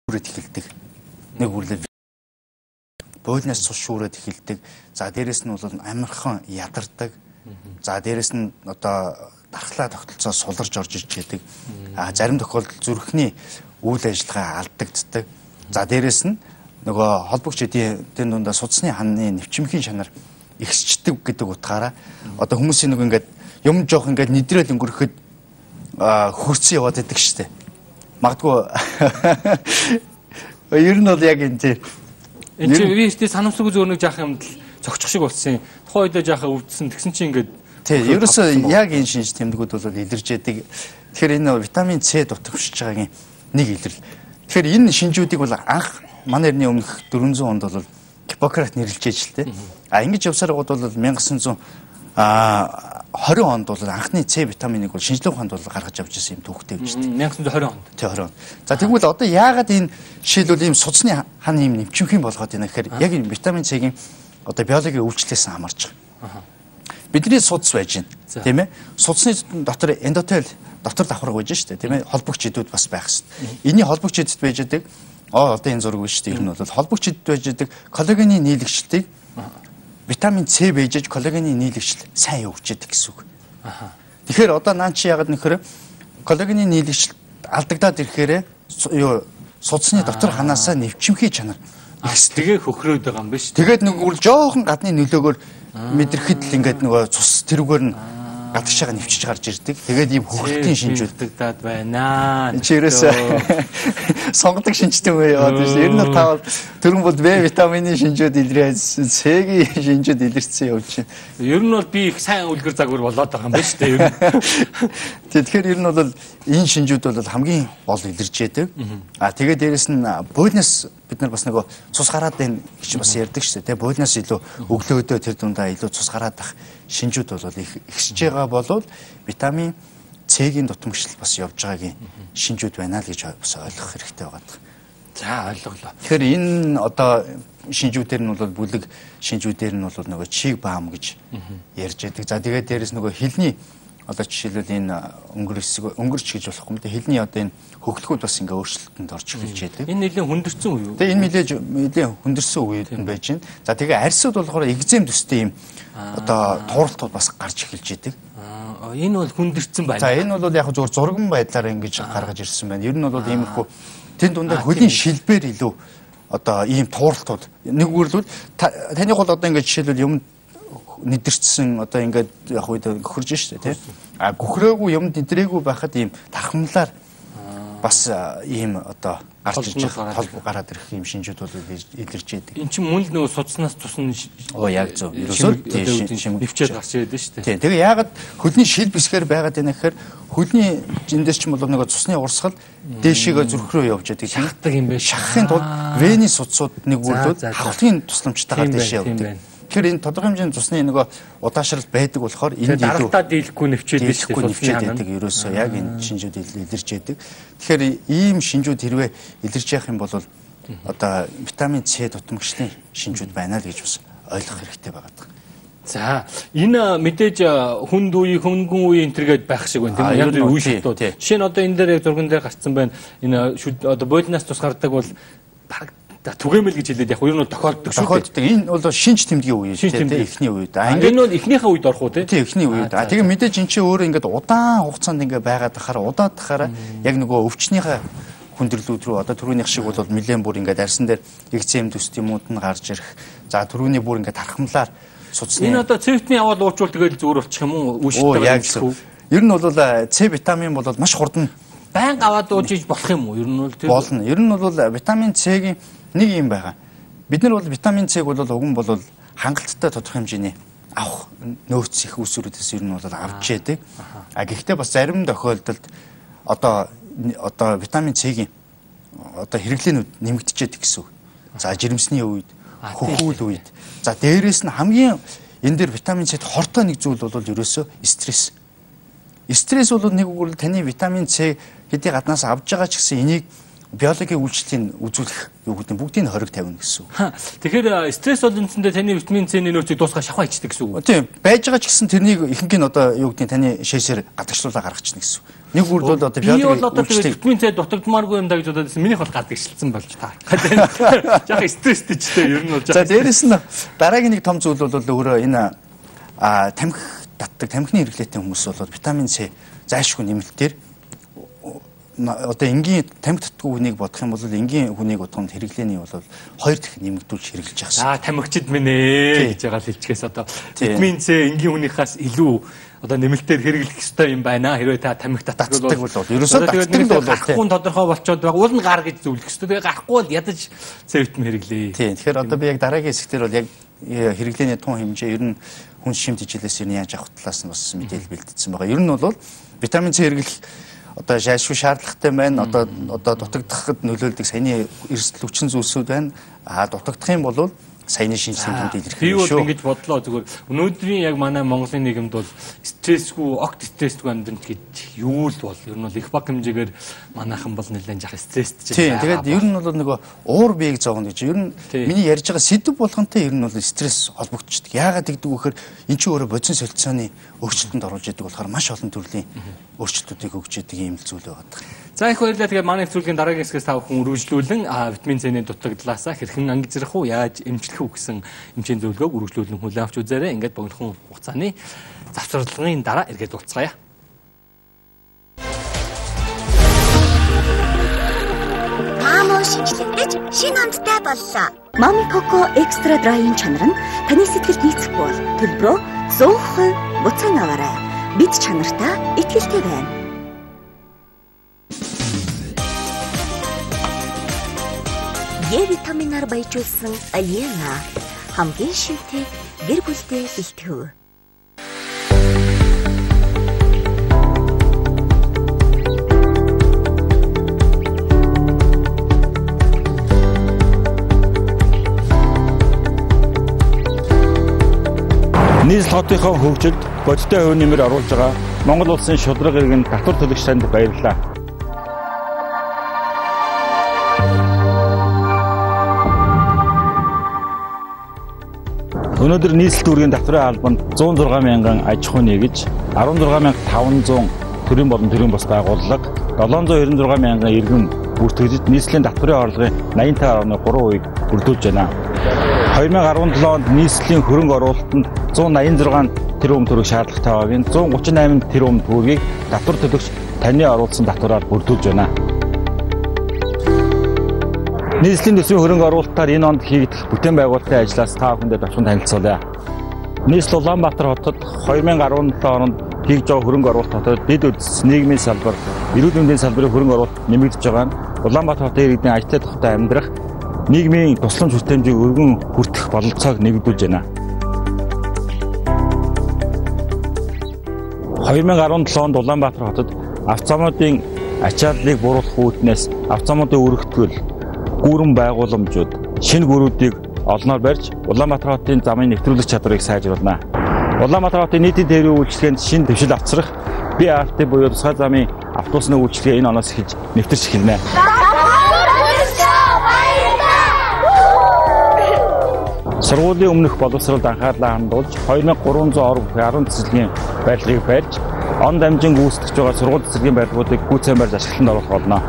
эхэлдэг. Нэг үрлээ бойлноос цус шүүрээд эхэлдэг. За дээрэс нь бол амархан ядардаг. За дээрэс нь одоо дархлаа тогтолцоо суларж орж иж байдаг. Зарим тохиолдолд зүрхний үйл ажиллагаа алдагддаг. За дээрэс нь нөгөө холбогч эдийн дундаа судасны ханны нэвчмхийн шанар ихсчдэг гэдэг утгаараа одоо хүмүүсийн нэг ингээд юм жоох ингээд нэдрэл өнгөрөхөд хөрцөн яваад байдаг штэ. Магадгүй ер нь бол яг энэ тийм. Энд чи виртээ санамсаргүй зөөр нэг жаах юмд л цогцох шиг болсон. Тухайн үедээ жаахаа өвдсөн. Тэгсэн чинь ингээд тий, ерөөсөө яг энэ шинж тэмдгүүд бол илэрж яадаг. Тэгэхээр энэ витамин С дутагшиж байгаагийн нэг илэрл. Тэгэхээр энэ шинжүүдийг бол анх манай эртний өмнөх 400 онд бол Гиппократ нэрлэж ижил тэ. Ингэж явсаар гол бол 1920 онд бол анхны С витаминыг бол шинжлэх ухаанд бол гаргаж авч ирсэн юм түүхтэй гэж тэ. 1920 онд. Тий, 20 онд. За тэгвэл одоо яагаад энэ жишээлбэл ийм судасны хан ийм нэвчмх юм болгоод байна гэхээр яг энэ витамин С-ийн одоо биологийн өвчлөлөөс хамаарч байгаа. Бидний судас байж байна. Тийм ээ. Судасны дотор эндотел дотор давхарга байж штэ. Тийм ээ. Холбогч эдүүд бас байх хэвээр. Энийн холбогч эдэд байж байгаа одоо энэ зураг биш тийм нь бол холбогч эдэд байж байгаа коллагены нийлэгчлийг витамин С бийжж коллагены нийлэгчл сайн явж идэг гэсэн үг. Тэгэхээр одоо наа чи ягаад нөхөр коллагены нийлэгчл алдагдаад ирэхээр юу судасны дотор ханаасаа нэвчмхий чанар тэгээ хөхрөөд байгаа юм биш. Тэгээд нэг үл жоохон гадны нөлөөгөөр мэдрэхэд л ингээд нөгөө цус тэрүүгээр нь гадагшаага нэвчиж гарч ирдэг. Тэгээд ийм хөхрөлтийн шинжүүддэгдээд байна. Чи ерөөсөө сонгодог шинжтэй юм яваад байна. Ер нь тавал төрөн бол В витамины шинжүүд илрээд С-ийн шинжүүд илэрсэн явж байна. Ер нь бол би их сайн үлгэр загвар болоод байгаа юм байна шүү дээ. Тэгэхээр ер нь бол энэ шинжүүд бол хамгийн гол илэрж яадаг. Тэгээд дээрэс нь бойлноос бид нар бас нөгөө цус гараад байна гэж бас ярьдаг шүү дээ. Бойлноос илүү өглөөдөө тэр дундаа илүү цус гараад ах шинжүүд бол ихсэж байгаа болвол витамин С-ийн дутмагшил бас явж байгаагийн шинжүүд байна л гэж бас ойлгох хэрэгтэй байгаа. За ойлголоо. Тэгэхээр энэ одоо шинжүүдээр нь бол бүлэг шинжүүдээр нь бол нөгөө чиг баам гэж ярьж байдаг. За тэгээд дээрэс нөгөө хилний одоо жишээлбэл энэ өнгөрч гэж болохгүй юм. Хилний одоо энэ хөвгөлгүүд бас ингээ өөрчлөлтөнд орж эхэлж байдаг. Энэ нэлээд хүндэрсэн үе юу? Тэгээ энэ нэлээд хүндэрсэн үед нь байж байна. За тэгээ арьсууд болохоор экзем төстэй юм одоо тууралтууд бас гарч эхэлж байдаг. Энэ бол хүндэрсэн байна. За энэ бол яг зөвхөн зурган байдлаар ингэж гаргаж ирсэн байна. Ер нь бол иймэрхүү тэн дундаа хөлийн шилбээр илүү одоо ийм тууралтууд нэг үрлвэл таних бол одоо ингээ жишээлбэл юм нэдэрчсэн одоо ингээд яг үед гөхөрж штэ тий. Гөхрөөгүй юм нэдрээгүй байхад ийм тархамлаар бас ийм одоо гарч ирж холбоо гараад ирэх юм шинжүүд бол илэрч яадаг. Эн чинь мөн л нөгөө судснаас тусна яг зөв. Ерөөсөө нэвчээд гарч ирээд штэ. Тий. Тэгээ яагаад хөлний шил бисгээр байгаад байна гэхээр хөлний эндээс ч юм бол нөгөө цусны урсгал дээшээгээ зүрх рүү явж яадаг. Шахдаг юм байна. Шахахын тулд вений судсууд нэг үрлүүд хавхлын тусламжтайгаар дээшээ явдаг. Тэгэхээр энэ тодорхой хэмжээний цусны нөгөө удаашрал байдаг болохоор энд илүү даралтаа дийлэхгүй нэвчээд байдаг ерөөсөө яг энэ шинжүүд илэрч яадаг. Тэгэхээр ийм шинжүүд хэрвээ илэрч явах юм бол одоо витамин С дутмагшлын шинжүүд байна л гэж бас ойлгох хэрэгтэй байгаа. За энэ мэдээж хүнд үе, хөнгөн үе энтергээд байх шиг байна тийм үү? Яг үе шатууд. Жишээ нь одоо энэ дээр яг зурган дээр гарцсан байна. Энэ одоо бойлноос тус гардаг бол түгээмэл гэж хэлээд яг юу нь тохиолддог шүү Энэ дээ. бол шинж тэмдгийн үе тийм эхний үед. Энэ бол эхнийхээ үед орох уу тийм? Тийм эхний үед. Тэгээ мэдээж эн чинь өөрөө ингээд удаан хугацаанд ингээд байгаад тахаар удаад тахаараа яг нөгөө өвчнийхээ хүндрэлүүд рүү одоо түрүүнийх шиг бол нэлээд бүр ингээд арьсан дээр экзем төст юмуд нь гарч ирэх. За түрүүний бүр ингээд тархамлаар судасны энэ одоо С витамин аваад уучвал тэгэл зүгээр болчих юм уу? Үүштэй. Ер нь бол С витамин бол маш хурдан байнга аваад уужиж болох юм уу? Ер нь бол тийм болно. Ер нь бол витамин С-ийн нэг юм байгаа. Бид нар бол витамин С-г бол уг нь бол хангалттай тодорхой хэмжээний авах нөөц их усүрүүдээс ер нь бол авч яадаг. Гэхдээ бас зарим тохиолдолд одоо витамин С-гийн одоо хэрэглээнүүд нэмэгдчихэд гэсэн үг. За жирэмсний үед, хөхүүл үед. За дээрээс нь хамгийн энэ дээр витамин С-д хортой нэг зүйл бол ерөөсөө стресс. Стресс бол нэг үгээр таны витамин С хэдий гаднаас авж байгаа ч гэсэн энийг биологийн үйлчлэлийн үзүүлэх юу гэдэг нь бүгдийг 20-50 гэсэн үг. Тэгэхээр стресс бол үндсэндээ таны витамин С-ийн нөөцийг дуусгах шахуу ичдэг гэсэн үг. Тийм, байж байгаа ч гэсэн тэрнийг ихэнх нь одоо юу гэдэг нь таны шээсээр гадагшлуулаа гаргачихна гэсэн үг. Нэг үр бол одоо биологийн үйлчлэл витамин С дутагдмааргүй юм даа гэж бодоод минийх бол гадагшилсан болж таа. Яг стресстэй ч дээ ер нь бол. За дээрэс нь дараагийн нэг том зүйл бол өөрөө энэ тамхи татдаг, тамхины хэрэглээтэй хүмүүс бол витамин С зайлшгүй нэмэлтээр одоо энгийн тамхи татдаг хүнийг бодох юм бол энгийн хүнийг бодоход хэрэглээний бол 2 дахин нэмэгдүүлж хэрэглэж байгаа. Тамхичид минь ээ гэж байгаа л хэлчихээс одоо витамин С энгийн хүнийхээс илүү одоо нэмэлтээр хэрэглэх ёстой юм байна. Хэрвээ та тамхи татдаг бол ерөөсөө татдаг бол гарахгүй тодорхой болчиход байгаа. Уул нь гар гэж зөвлөх ёстой. Тэгээ гарахгүй бол ядаж С витамин хэрэглэе. Тийм. Тэгэхээр одоо би яг дараагийн хэсгээр бол яг хэрэглээний тун хэмжээ ер нь хүн шимт хичээлээс ер нь яаж авах талаас нь бас мэдээлэл бэлтгэсэн байгаа. Ер нь бол витамин С хэрэглэх одоо шаашгүй шаардлагатай байна. Одоо дутагдахад нөлөөлдөг саяны эрсдэл хүчин зүйлсүүд байна. Дутагдах юм бол саяны шинжилгээнд илэрхийлэх шүү. Би бол ингэж бодлоо зүгээр. Өнөөдрийн яг манай Монголын нийгэмд бол стрессгүй, огт стрессгүй амьдрах гэж юу л бол ер нь бол их баг хэмжээгээр манайхан бол нэлээд жах стресстэй. Тийм. Тэгээд ер нь бол нөгөө уур биеийг зовно гэж. Ер нь миний ярьж байгаа сэдв болгонтэй ер нь бол стресс холбогдчихдаг. Яагаад гэдэг вэхээр эн чинь өөрөө бодис солилцооны өөрчлөлтөнд оруулж идэг болохоор маш олон төрлийн өөрчлөлтүүдийг өгч идэг юм л зүйл байгаа. За их баярлалаа. Тэгээд манай нэвтрүүлгийн дараагийн хэсгээс та бүхэн үргэлжлүүлэн витамин С-ийн дутагдлаасаа хэрхэн ангижрах уу, яаж эмчлэх үү гэсэн эмчийн зөвлөгөөг үргэлжлүүлэн хүлээн авч үзээрэй. Ингээд богинохон хугацааны завсарлагын дараа эргээд уулзцаая. Мамо шинжилгээч шинэ амттай боллоо. Mami Coco Extra Dry-ийн чанар нь таны сэтгэлд нийцэхгүй бол төлбөрөө 100% буцаан аваарай. Бид чанартаа итгэлтэй байна. Е витаминаар баяжуулсан Альена хамгийн шивтэй гэр бүлтэй бэлтгэв. Нийслэл хотынхоо хөгжилд бодиттой хувь нэмэр оруулж байгаа Монгол улсын шудраг иргэн татвар төлөгч танд баярлалаа. Өнөөдөр нийслэл дүүргийн татврын албанд 106 мянган аж ахуй нэгж, 16500 төрийн болон төрийн бус байгууллага, 796 мянган иргэн бүртгэгдэж нийслэлийн татврын орлогын 85.3%-ийг бүрдүүлж байна. 2017 онд нийслэлийн хөрөнгө оруулалтанд 186 тэрбум төгрөг шаардлагатай байгааг 138 тэрбум төгрөгийг татвар төлөгч таны оруулсан татвараар бүрдүүлж байна. Нийслэлийн төсвийн хөрөнгө оруулалтаар энэ онд хийгдэх бүтээн байгуулалтын ажлаас та бүхэндээ давчхан танилцуулъя. Нийслэл Улаанбаатар хотод 2017 онд хийж байгаа хөрөнгө оруулалт хотод дэд үдс нийгмийн салбар, эрүүл мэндийн салбарын хөрөнгө оруулалт нэмэгдэж байгаа нь Улаанбаатар хотын иргэдийн ажилтай тухтай амьдрах нийгмийн тусламж хүртээмжийг өргөн хүртэх бололцоог нэгдүүлж байна. 2017 онд Улаанбаатар хотод автозамуудын ачааллыг бууруулах үүднээс автозамуудын өргөтгөл, гүүрэн байгууламжууд, шинэ гүрүүдийг олноор барьж Улаанбаатар хотын замын нэвтрүүлэх чадварыг сайжруулна. Улаанбаатар хотын нийтийн тээврийн үйлчилгээнд шинэ дэвшил авчрах BRT буюу тусгай замын автобусны үйлчилгээ энэ оноос эхэлж нэвтэрч эхэлнэ. Сургуулийн өмнөх боловсролд анхаарлаа хандуулж 2310 цэцэрлэгийн барилгыг барьж, он дамжин гүйцэтгэж байгаа сургууль цэцэрлэгийн барилгуудыг гүйцэн барьж ашиглалтанд оруулах болно.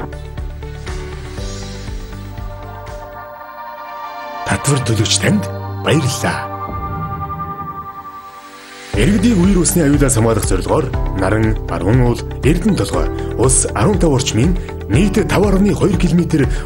Татвар төлөгч танд баярлалаа. Иргэдийг үер усны аюулаас хамгаалах зорилгоор Наран, Баруун уул, Эрдэнэ толгой, ус 15 орчмын нийт 5.2 км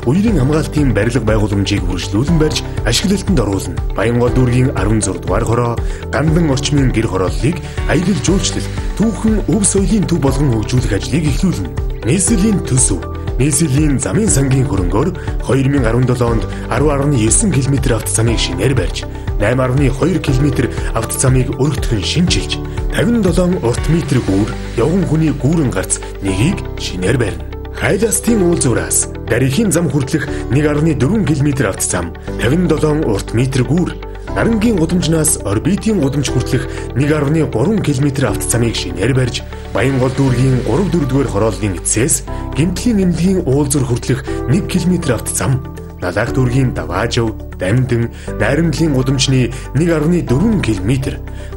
үерийн хамгаалтын барилга байгууламжийг үргэлжлүүлэн барьж ашиглалтанд оруулна. Баянгол дүүргийн 16 дугаар хороо, Гандан орчмын гэр хорооллыг аялал жуулчлал, түүхэн өв соёлын төв болгон хөгжүүлэх ажлыг эхлүүлнэ. Нийслэлийн төсөв, нийслэлийн замын сангийн хөрөнгөөр 2017 онд 10.9 км автозамыг шинээр барьж, 8.2 км автозамыг өргөтгөн шинжилж, 57 урт метр гүүр, явган хүний гүүрэн гарц нэгийг шинээр барьна. Хайластын уул зураас дарихийн зам хүртэлх 1.4 км автозам, 57 урт метр гүүр, Нарангийн гудамжнаас орбитийн гудамж хүртэлх 1.3 км автоцамыг шинээр барьж, Баянгол дүүргийн 3-4-р хорооллын эцсээс Гэмтлийн эмнэлгийн уулзуур хүртэлх 1 км автоцам, Налах дүүргийн Даваажав, Дамдин, Найрамдлын гудамжны 1.4 км,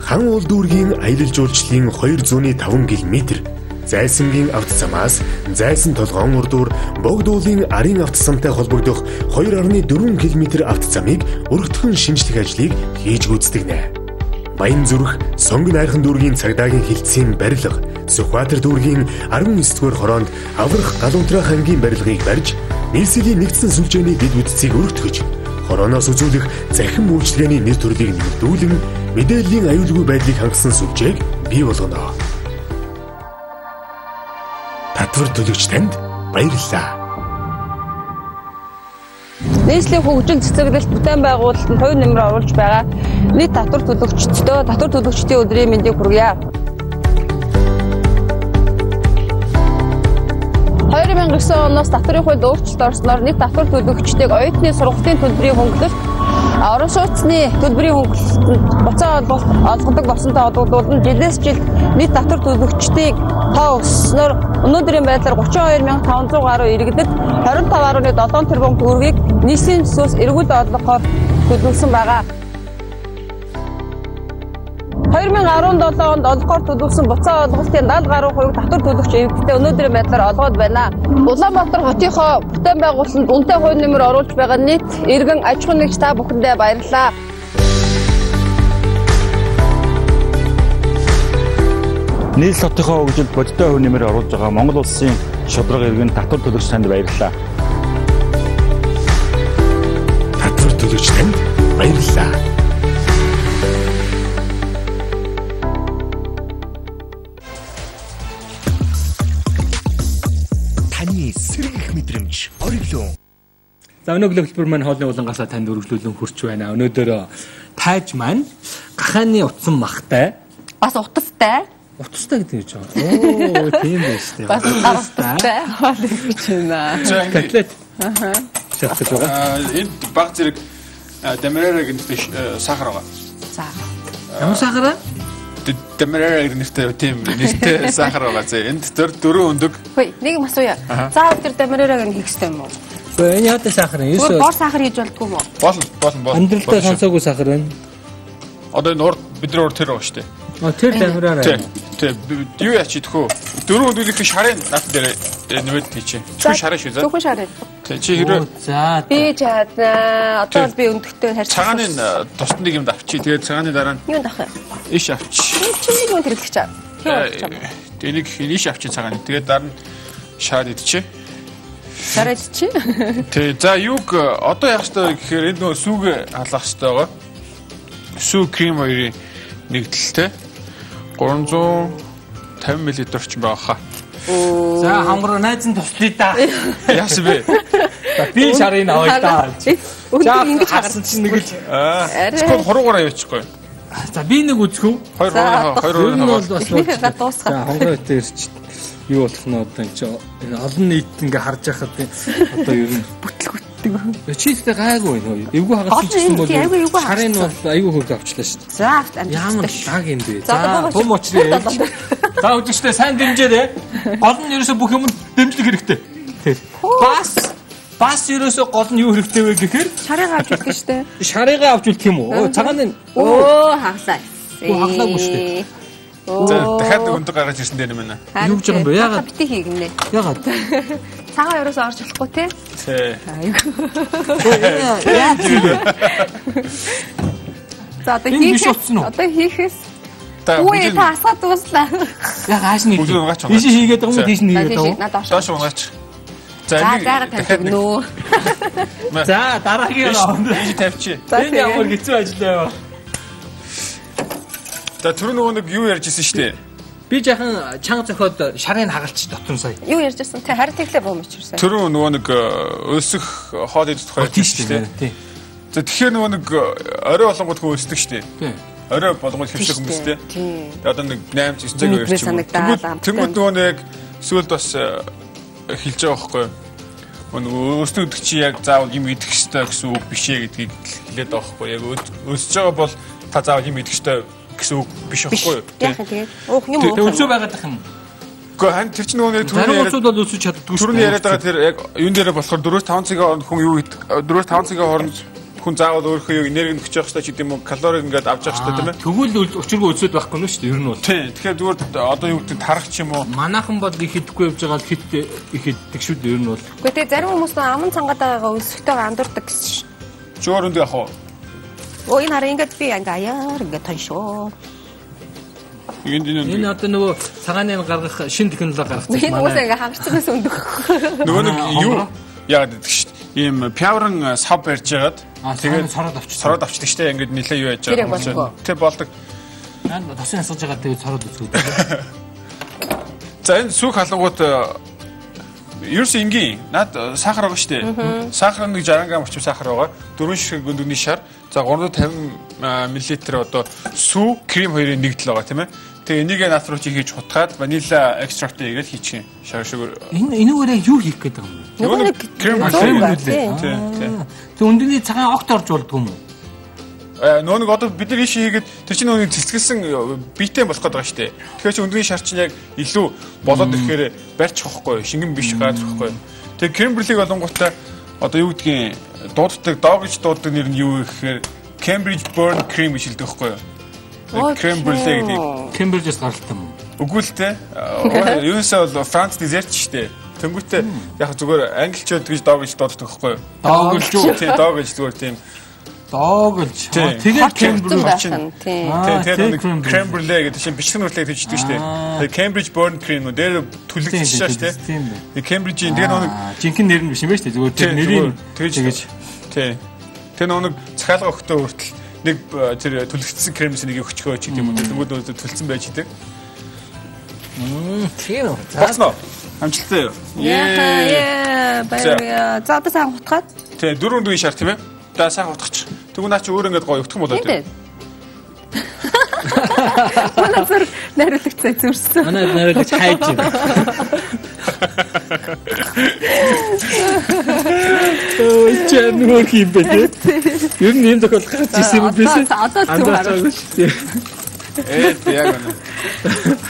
Хан уул дүүргийн аялал жуулчлалын 205 км, Зайсангийн автоцамаас Зайсан толгоон урдуур Богд уулын арын автоцамтай холбогдох 2.4 км автоцамыг өргөтгөн шинжлэх ажлыг хийж гүйцэтгэнэ. Баян зүрх, Сонгон айрхан дүүргийн цагдаагийн хилцээний барилга, Syncopators дүүргийн 19-р хороонд аврах Галунтрах ангийн барилгыг барьж, нийслэлийн нэгдсэн сүлжээний дэд үтцийг өргөтгөж, хорооноос үзүүлэх захин үйлчилгээний нэр төрлийг нэмэгдүүлэн, мэдээллийн аюулгүй байдлыг хангасан сүлжээг бий болгоно. Татвар төлөгч танд баярлалаа. Нийслэлийн хөгжил цэцэглэлт бүтээн байгуулалтанд хувь нэмэр оруулж байгаа нийт татвар төлөгчдөө татвар төлөгчдийн өдрийн мэндийг хүргье. 2009 оноос татварын хуульд өөрчлөлт орсноор нийт татвар төлөгчдийг оюутны сургалтын төлбөрийн хөнгөлөлт, орон сууцны төлбөрийн хөнгөлөлтөнд буцаа олгодог болсонтой холбогдуулан жилээс жилд нийт татвар төлөгчдийг тоо өссөнөөр өнөөдрийн байдлаар 32,500 гаруй иргэдэд 25.7 тэрбум төгрөгийг нийслэлийн төсвөөс эргүүл орлогоор төлөвлөсөн байгаа. 2017 онд олгохоор төлөвлөсөн буцаа олголтын 70 гаруй хувийг татвар төлөгч иргэдтэй өнөөдрийн байдлаар олгоод байна. Улаанбаатар хотынхоо бүтээн байгуулалтанд үнэтэй хувь нэмэр оруулж байгаа нийт иргэн аж ахуйн нэгж та бүхэндээ баярлалаа. Нийслэл хотынхоо хөгжилд бодиттой хувь нэмэр оруулж байгаа Монгол улсын шударга иргэн татвар төлөгч танд баярлалаа. Татвар төлөгч танд баярлалаа. Таны сэргэх мэдрэмж ориглоо. За өнөөгийн хөтөлбөр маань хоолны улангасаа танд өргөжлүүлэн хүрч байна. Өнөөдөр тайж маань гахааны утсан махтай. Бас утастай. Утастай гэдэг юм жаа. Оо, тийм байж тээ. Бас утастай. Хоол гэж байна. Котлет. Шатж байгаа. Энд баг зэрэг демерерэг нэртэй сахар байгаа. За. Ямар сахар аа? Демерерэг нэртэй тийм нэртэй сахар байгаа. За энд дөрөв өндөг. Хөөе, нэг юм асууя. Заавал тэр демерерэг хийх ёстой юм уу? Гэхдээ энэ яадаг сахар юм? Ерөөсөө бор сахар хийж болдгоо юм уу? Болно. Амьдралдаа сонсоогүй сахар байна. Одоо энэ урд бидний урд тэр байгаа шүү дээ. Тэр демерерэг. Тийм. Юу яач идэх үү? Дөрөв өдрийн шарын нат дээр нэмээд тийч. Зөвхөн шарын шүү заа. Зөвхөн шарын. Тийм. Чи хэрэг За. Би чадна. Одоо би өндөгтэй харьцаж. цагааны тусад нэг юм авчи. Тэгээд цагааны дараа нь юу авах юм? иш авчи. Чи нэг юм хэрэглэж чаа. Тэнийг иш авчи цагааны. Тэгээд дараа нь шаад идчихэ. Шараад чи. Тэг. За юуг одоо яах ёстой гэхээр энэ нөгөө сүүг халаах ёстой байгаа. Сүү крем хоёрын нэгдэлтэй 350 мл орчим байгаа хаа. За хамгар найз нь туслая да. Яас бэ? Би шарын авъя да. Өндөр ингэж харсан чинь нэг л Скол хуруугаараа явуучихгүй. За би нэг үзэхүү. 2 бол бас ихнийхээ дуусгах. За хонгор өтер ирч юу болох нь одоо энэ олон нийт ингээ харж байхад одоо ер нь бүтлгүтдэг. Чийтэй гайгүй нөө. Эвгүй хагасан гэсэн бол шарын бол аюу хөг авчлаа шүү дээ. За авт амжилттай. Ямар лаг юм бэ? За том очрээ. За үжигчтэй сайн дэмжээрэй. Гол нь ерөөсө бүх юм дэмжлэг хэрэгтэй. Тэр. Бас ерөөсө гол нь юу хэрэгтэй вэ гэхээр шарыгаа авч үлдэх шүү дээ. Шарыгаа авч үлдэх юм уу? Цагааны хаглаа. Хаглаагүй шүү дээ. За дахиад нэг өндөр гаргаж ирсэн дээр юм байна. Юу гэж байгаа юм бэ? Яагаад бити хийгнэ? Яагаад? Цагаан ерөөсөө орж болохгүй те. Тий. Яа тийм. За одоо хийхээс Үгүй та асаа дууслаа. Яг хааш нэг. Тийш хийгээд байгаа юм тийш нь хийгээд байгаа. Доош унгаач. За заагаад тавьчихноо. За дараагийн így тавьчих. Энэ ямар хэцүү ажил байв. За түр нөгөө нэг юу ярьж ирсэн шүү дээ. Би жаахан чанга зөхиод шарын хагалч дотор сая. Юу ярьж ирсэн? Тэ харин тэглээ буумчирсан. Түр нөгөө нэг өлсөх хоол идэх тухай тийм шүү дээ. За тэгэхээр нөгөө нэг орой болгоод хөө өлсдөг шүү дээ. Тийм. Орой болгоод хөвших хүмүүс тийм. Тэгээ одоо нэг 8 9 цаг өрч юм. Тэнгүүд нөгөө нэг сүлд бас хэлж байгаа байхгүй юу? Өөрсдөө өдөгч яг заавал юм идэх ёстой гэсэн үг биш ээ гэдгийг хэлээд байгаа байхгүй. Яг өсөж байгаа бол та заавал юм идэх ёстой гэсэн үг биш байхгүй юу? Тэгээд уух юм уу? Өсөө байгаад их юм. Гэхдээ хан тэр чинь нөгөө түрүүний бол өсөж чаддгүй шүү. Түрүүний яриад байгаа тэр яг юун дээрээ болохоор 4-5 цагийн хооронд хүн юу идэх 4-5 цагийн хооронд хүн заавал өөрийнхөө энерги нөхөж явах хэрэгтэй ч гэдэм үү калорийг ингээд авч явах хэрэгтэй тийм ээ. Тэгвэл өчиргөө өсөд байхгүй нь шүү дээ ер нь бол. Тийм. Тэгэхээр зүгээр одоо юу гэдэг тарах ч юм уу. Манайхан бол их идэхгүй явж байгаа л хит их иддэг шүү дээ ер нь бол. Гэхдээ тэгээ зарим хүмүүс аман цангаад байгаагаа өсөхтэйгээ андуурдаг гэсэн ш. Зөөр үндэ яг хоо. Оо энэ хараа ингээд би ингээ аяар ингээ тоншоо. Энэ одоо нөгөө цагааны гаргах шинэ технологи гаргацсан манай. Энэ уусаа ингээ хангацсанаас өндөх. Нөгөө нэг юу яагаад гэдэг шүү дээ. Ийм пяуран сав барьж яагаад тэгээд сороод авчдаг штэ ингээд нилээ юу яаж байгаа. Тэг болдог. Наад тосын асгаж байгаа тэгээд сороод үзгүй. За энэ сүх халангууд ерөөс ингийн наад сахар байгаа штэ. Сахар нэг 60 г орчим сахар байгаа. 4 ширхэг гүндүний шар. За 350 мл одоо сүү крем хоёрын нэгдэл байгаа тийм ээ. Тэгээ энийг наад руу хийж хутгаад ванила экстракт хийгээд хийчих юм. Шар шүгэр. Энэгээр яг юу хийх гээд байгаа юм бэ? Нөгөө нэг крем үлээ. Тийм. Тэг өндөрний цагаан огт орж болдгоо юм уу? Нөгөө нэг одоо бид нар ийшээ хийгээд тэр чинь нөгөө цэцгэлсэн биетэй болох гэдэг байгаа шүү дээ. Тэгэхээр чи өндөрний шар чинь яг илүү болоод ирэхээр барьчих واخхой. Шингэн биш газрахгүй. Тэгээ крем брюлег болонгуудаа одоо юу гэдгийг дууддаг, доогж дууддаг нэр нь юу гэхээр Cambridge Burn Cream гэж хэлдэг байхгүй юу? Крем брюле гэдэг. Cambridge-с гаралтай юм. Үгүй л те. Юусаа бол Франц дезерт шүү дээ. Тэнгүүтээ яг зүгээр англичууд гэж доогж дууддаг байхгүй юу? Доогж юу? Тийм доогж зүгээр тийм. Доогж. Тэгээд Cambridge чинь. Тэгээд крем брюле гэдэг чинь бичсэн үрлэг хийждэг шүү дээ. Тэгээд Cambridge Burn Cream дээр түлэгдчихсэн шүү дээ. Тэгээд Cambridge-ийн тэгээд нэг жинхэнэ нэр нь биш юм байна шүү дээ. Зүгээр тэр нэрийг тэгж. Тийм. Тэр нэг захиалга өгтөө хүртэл нэг тэр түлэгдсэн кремс нэг өгчгөө ч гэдэг юм уу. Тэнгүүд төлцсөн байж идэг. Тийм үү. Бацнаа. Амжилттай юу? Яа, баяраа. За одоо сайн хутгаад. Тий, 4 өдрийн шар тийм ээ. За сайн хутгач. Тэгвэл наа чи өөр ингээд гоё өгдөх юм болоо тий. Манай зүр найруулагч цай зүрсэн. Манай найруулагч хайж байна. Ой, чам нөх юм бэ тий. Ер нь юм тохиол гарч ирсэн юм биш үү? Одоо зүгээр шүү дээ. Яг үнэ.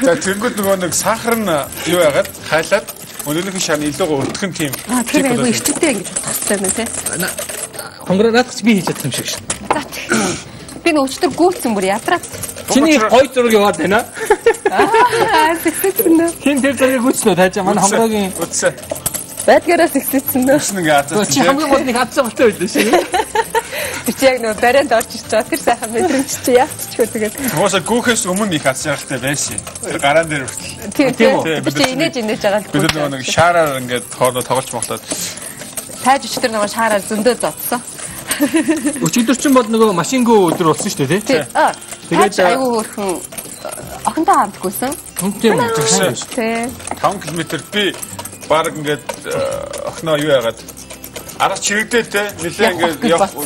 За тэнгууд нөгөө нэг сахар нь юу яагаад хайлаад өнөөнийх нь шар нь илүүгээ өтгөн тийм. Тэр айгу эрчтэй ингэж утгахтай байна тий. Хонгорооч би хийж чадсан юм шиг шин. За би нөөчтөр гүйцэн бүр ядраад. Чиний гой зураг яваад байна. Сэгсэцэн. Хин тэр зургийг гүйцнөө тааж манай хонгорогийн үтсэ. Байдгаараа сэгсэцэн. Үснэ ингээ азаа. Чи хамгийн гол нэг хатсан болтой байлаа шин. Тэр чи яг нөгөө барианд орж ирч байгаа. Тэр сайхан мэдрэмж чи яачихгүй тэгээд. Хөөсө гүүхээс өмнө их хатсан ярахтай байсан. Тэр гараан дээр хүртэл. Тийм. Тэр чи инээж байгаа л. Бид нөгөө нэг шаараар ингээд хоолоо тоглож моглоод. Тааж өчтөр нөгөө шаараар зөндөө зодсон. Өчигдөр чинь бол нөгөө машингөө өдөр болсон шүү дээ тий. Тэгээд айгүй хөөрхөн охинтой хамтгүйсэн. Тийм тэгсэн. Тий. 5 км би баг ингээд охиноо юу яагаад араас чирэгдээ те нэлээ ингээд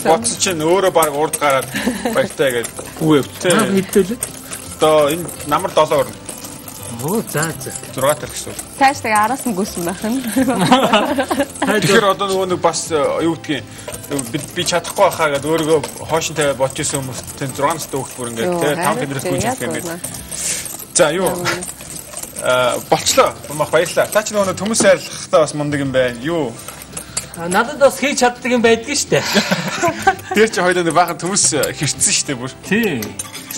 бодсон чинь өөрөө баг урд гараад баяртай гээд үгүй те мэдээлээ. Одоо энэ намар 7 орно. Оо за 6 тал гэсэн. Тааш тэгээ араас нь гүйсэн байх нь. Тэгэхээр одоо нөгөө нэг бас юу гэдгийг би чадахгүй байхаа гэдэг өөрийгөө хоош нь тавиад бодчихсон хүмүүс тэн 6 настай хүүхд бүр ингээд те 5 км-с гүйж юм гээд. За юу болчлоо. Мах баярлаа. Та ч нөгөө төмөс сайрлахтаа бас мундаг юм байна. Юу надад бас хийж чаддаг юм байдгийн штэ. Тэр чи хоёулаа баахан төмөс хэрцсэн штэ бүр. Тий.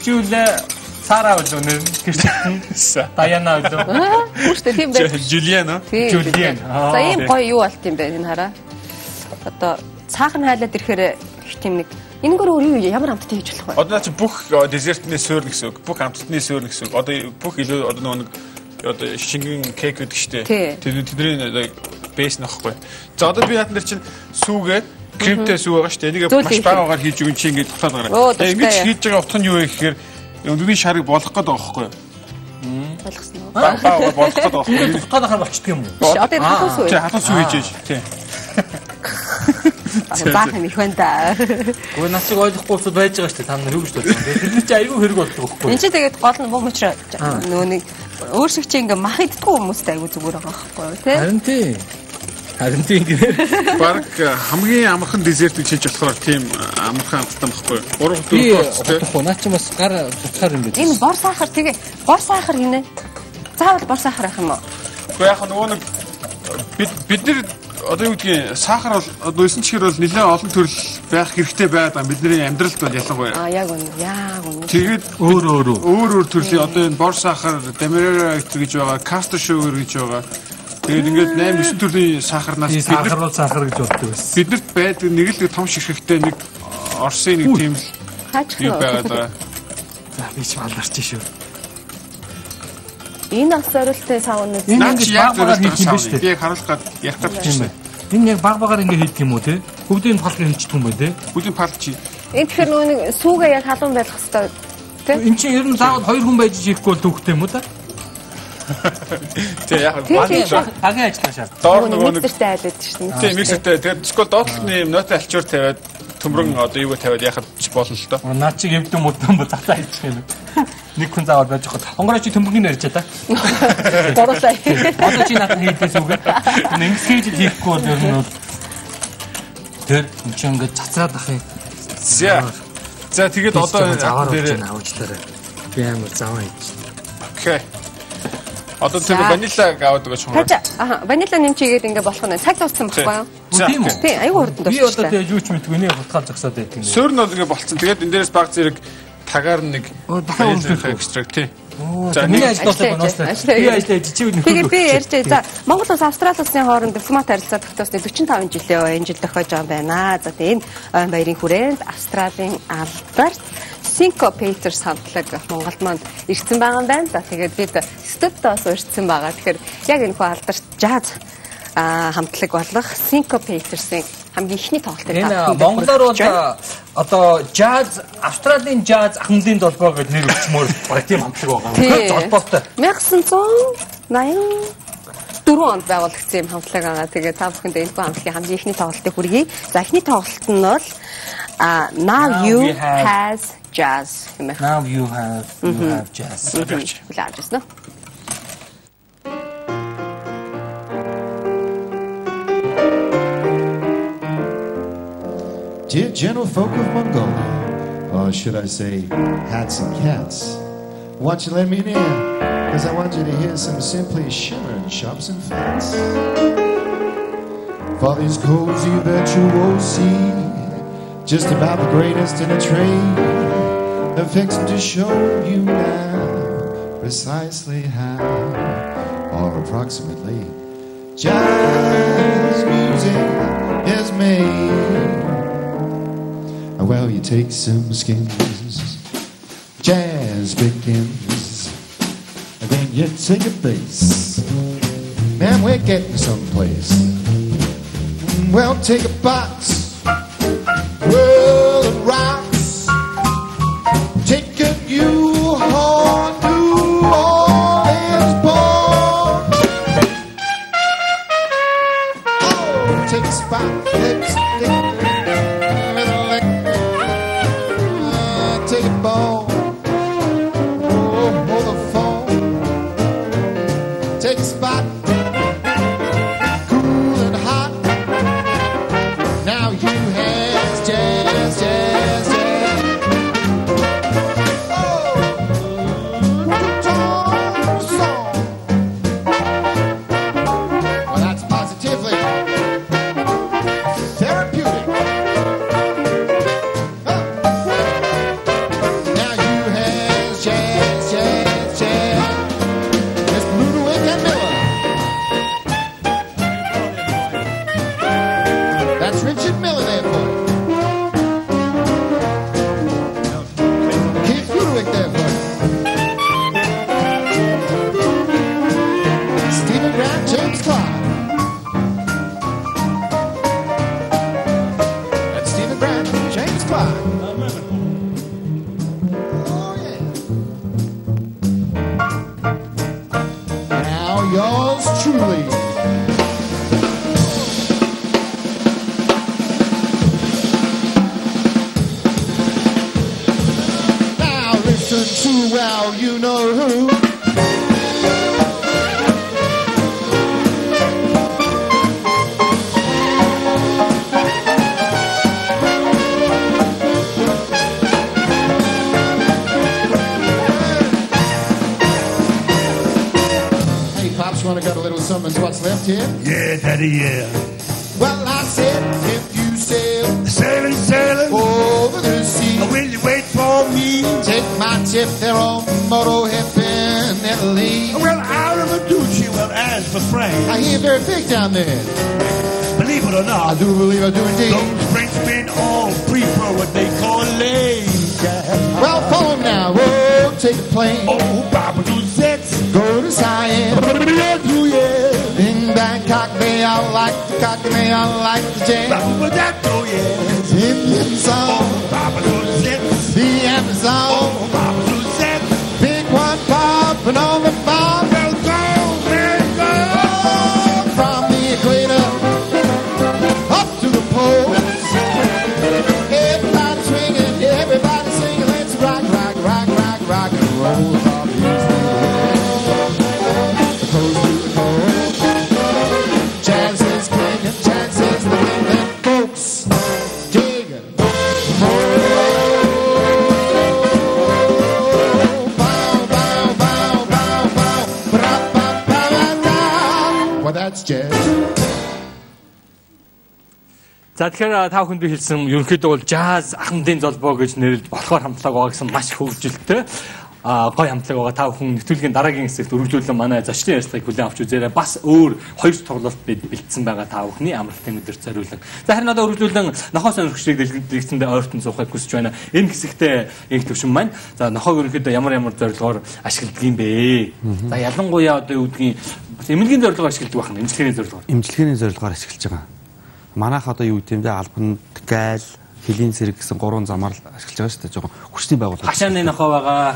Чиүлээ Сара болов нэр хэрчсэн. Даяна болов. Үгүй тийм байх. Жулиан. Жулиан. За ийм гоё юу болт юм бэ энэ хараа. Одоо цаахан хайлаад ирэхээр их тийм нэг энэгээр өөр юу ямар амттай хийж болох вэ? Одоо чи бүх десертны суурь гэсэн үг. Бүх амтны суурь гэсэн үг. Одоо бүх илүү одоо нэг одоо шингэн кек гэдэг штэ. Тэдний бэйс нөхгүй. За одоо би наатан дээр чинь сүүгээ кремтэй сүү байгаа штэ. Энийг маш багаагаар хийж өгөн чи ингэж тутаад гараа. Ингэж хийж байгаа утга нь юу вэ гэхээр өндөрний шарыг болох гэдэг байгаа байхгүй юу? Болгосон уу? Баа болох гэдэг байгаа. Болох гэдэг болчдөг юм уу? Одоо энэ хатуу сүү. Тий, хатуу сүү хийж. Тий. Баахан их байна да. Гоо насыг ойлгохгүй хүмүүс байж байгаа шүү дээ. Та нар юу гэж бодсон бэ? Тэр чинь аюу хэрэг болдог байхгүй юу? Энд чинь тэгээд гол нь бом учраас нөгөө нэг өөр шиг чи ингээ мах иддэггүй хүмүүстэй аюу зүгээр байгаа байхгүй юу? Тий. Харин тий. Харин тийм гинэ. Бараг хамгийн амархан десерт гэж хэлж болохоор тийм амархан амттай байхгүй. 3 4 би наа чи бас гар тутахаар юм бэ. Энэ бор сахар тэгээ бор сахар гинэ. Заавал бор сахар ах юм уу? Гэхдээ яг нөгөө нэг бид нар одоо юу гэдгийг сахар бол одоо 9 чихэр бол нэлээд олон төрөл байх хэрэгтэй байдаг. Бидний амьдралд бол ялангуяа. Яг үнэ. Тэгээд өөр төрлийн одоо энэ бор сахар, demerara гэж байгаа, castor sugar гэж байгаа. Тэгээд ингээд 8 9 төрлийн сахарнаас сахар гэж боддог байсан. Биднэрт байдаг нэг л том ширхэгтэй нэг Орсын нэг тийм юу байгаа. За би ч малдарч шүү. Энэ ах зорилттой савн үү? Энэ ингэж баг-багаар хийх юм биш үү? Би харуулах гээд ярих гэж байна. Энэ яг баг-багаар ингэ хийдэг юм уу те? Бүгдийг палхыг хэмждэг юм байна те? Бүгдийг палчи. Энэ тэгэхээр нэг сүүгээ яг халуун байх хэвээр те? Энд чинь ер нь заавал 2 хүн байж хийхгүй бол төвхтэй юм уу та? Тэг яг багийн ажиллаа шаар. Доор нөгөө миксертэй айлаад шүү дээ. Тэг миксертэй. Тэгээд скол доотлолны нотой алчуур тавиад төмрөн одоо юуг тавиад яхад болно л доо. Наа чи эвдэм мөдөн батаа хийчих юм. Нэг хүн заавал байж хот. Хонгороо чи төмрөгийн ярьж та. Борлоо. Одоо чи надад хийдээс үг. Нэнгс хийж хийхгүй бол ер нь бол тэр чи ингээд цацраад ах юм. За тэгээд одоо дээр авчлаарай. Би амар заваа хийж. Окей. Одоо тэр ванилаг аваад байгаа шунгар. Ванила нэмчигээд ингээ болох нь цаг дууссан байхгүй юу? Тийм үү? Тийм, аюу хурдан дууссан. Би одоо тэгээ юу ч мэдгүй нэ хутгаал зогсоод байдаг юм. Сөрн бол ингээ болцсон. Тэгээд энэ дээрээс баг зэрэг тагаар нэг дахиад үлдэх экстракт тий. За нэг ажилладаг боноос. Би ажиллаж чичиг нөхөд. Тэгээд би ярьж за Монгол улс Австрали улсын хооронд дипломат харилцаа тогтоосны 45 жилийн энэ жил тохиож байгаа юм байна. За тэгээд энэ ойн баярын хүрээнд Австралийн алдарт Syncopators хамтлаг Монголд манд ирсэн байгаа юм байна. За тэгээд бид студиос урьдсан байгаа. Тэгэхээр яг энэ хүү алдарт жаз хамтлаг болох Syncopators-ийн хамгийн ихний тоглолтыг энэ монголоор бол одоо жаз Австралийн жаз ахмадын долбоо гэж нэр өгчмөр баг тийм хамтлаг байгаа. Үнэхээр холбоотой. 1984 онд байгуулагдсан юм хамтлаг байгаа. Тэгээд та бүхэнд энэ хамтлагийн хамгийн ихний тоглолтыг хүргэе. За эхний тоглолт нь бол Now You Has Jazz. Now you have jazz. Just no. Dear gentle folk of Mongolia, or should I say, hats and cats, won't you let me in here? Because I want you to hear some simply shimmering chops and fats. For these cozy virtual see, just about the greatest in a trade. They're fixing to show you now precisely how, or approximately, jazz music is made. Well, you take some skins, jazz begins, and then you take a bass. Man, we're getting someplace. Well, take a box, well, it rocks. Take a new horn, New Orleans born. Oh, take a spot, lipstick. Take a ball, oh, the phone. Take a spot, cool and hot. Now you have jazz, jazz, jazz. Oh, song. Well, that's positively therapeutic. Well, you know who. summer's what's left here. Yeah, Daddy, yeah. Well, I said, if you sail, Sailing over the sea, will you wait for me? take my tip there on Motorhead in Italy. Well, out of the Duchy, well, as for Frank, I hear very big down there. believe it or I not, do believe I do indeed. those Frenchmen all prefer what they call lame. Well, follow me now. Whoa, take a plane. Oh, Papa, do sex. Go to Siam. In Bangkok, they all like the cock and they all like the jam. Indian song. The Amazon. Big one popping on the bomb. From the equator up to the pole. Everybody swinging, everybody singing. Let's rock, rock, rock, rock, rock and roll. From the coast to the coast. Jazz is king and jazz is the king. And folks digging more. Bow, bow, bow, bow, bow. Ba-da-ba-ba-ba-da. Well, that's jazz. За тэгэхээр та бүхэнд хэлсэн ерөнхийдөө бол жаз ахмадын золбоо гэж нэрлэж болохоор хамтлаг байгаа гэсэн маш хөвгөлтэй гой хамтлаг байгаа. Та бүхэн нэвтрүүлгийн дараагийн хэсэгт өргөжлүүлэн манай зочлын ярилцлагыг хүлээн авч үзээрэй. Бас өөр хоёр тоглолт бэлдсэн байгаа та бүхний амралтын өдөрт зориулан. За харин одоо өргөжлүүлэн нохоо сонирхогчдыг дэлгэцэндээ ойртон суухыг хүсэж байна. Энэ хэсэгтээ инх төвшин маань за нохоог ерөнхийдөө ямар зорилгоор ашигладаг юм бэ? За ялангуяа одоо юу гэдгийг эмнэлгийн зорилгоор ашигладаг байх нь эмчилгээний зорилгоор. Эмчилгээний зорилгоор ашиглаж байгаа. Манайх одоо юу гэдэг юм бэ? Албанд, гайл, хөлийн зэрэг гэсэн гурван замаар ашиглаж байгаа шүү дээ. Жогон хүчний байгууллага. Хашааны нохоо байгаа.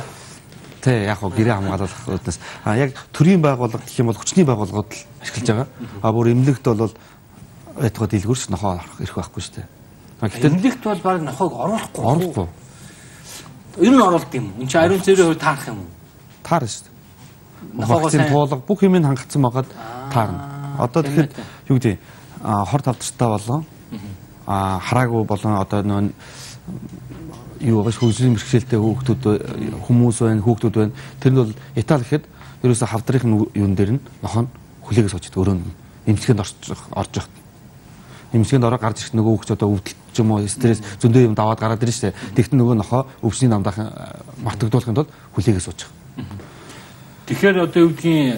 Тэ яг хоо гэрээ хамгаалах үүднээс яг төрийн байгууллага гэх юм бол хүчний байгууллагууд л ашиглаж байгаа. Бүр эмнэлэгт бол байтугай дэлгүүрч нохоо ирэх байхгүй шүү дээ. Гэтэл эмнэлэгт бол баг нохоог оруулахгүй. Ер нь оруулд юм. Энд чинь ариун цэврийн хувьд таарах юм уу? Таарна шүү дээ. Нохоогын туулга бүх юм хангацсан байгаад таарна. Одоо тэгэхээр юу гэдэг хор тавдартай болон хараагүй болон одоо нөө юу бас хөгжлийн бэрхшээлтэй хүмүүс байна, хүүхдүүд байна. Тэр нь бол Итали гэхэд ерөөсө хавдрын юун дээр нь нохоо хүлээгээс очиж өрөөнд эмчилгээнд орж явах. Эмчилгээнд ороо гарч ирэх нөгөө хүүхд одоо өвдөлт ч юм уу стресс зөндөө юм даваад гараад ирнэ шүү дээ. Тэгтэн нөгөө нохоо өвчний намдаах мартагдуулахын тулд хүлээгээс сууж байгаа. Тэгэхээр одоо юу гэдгийг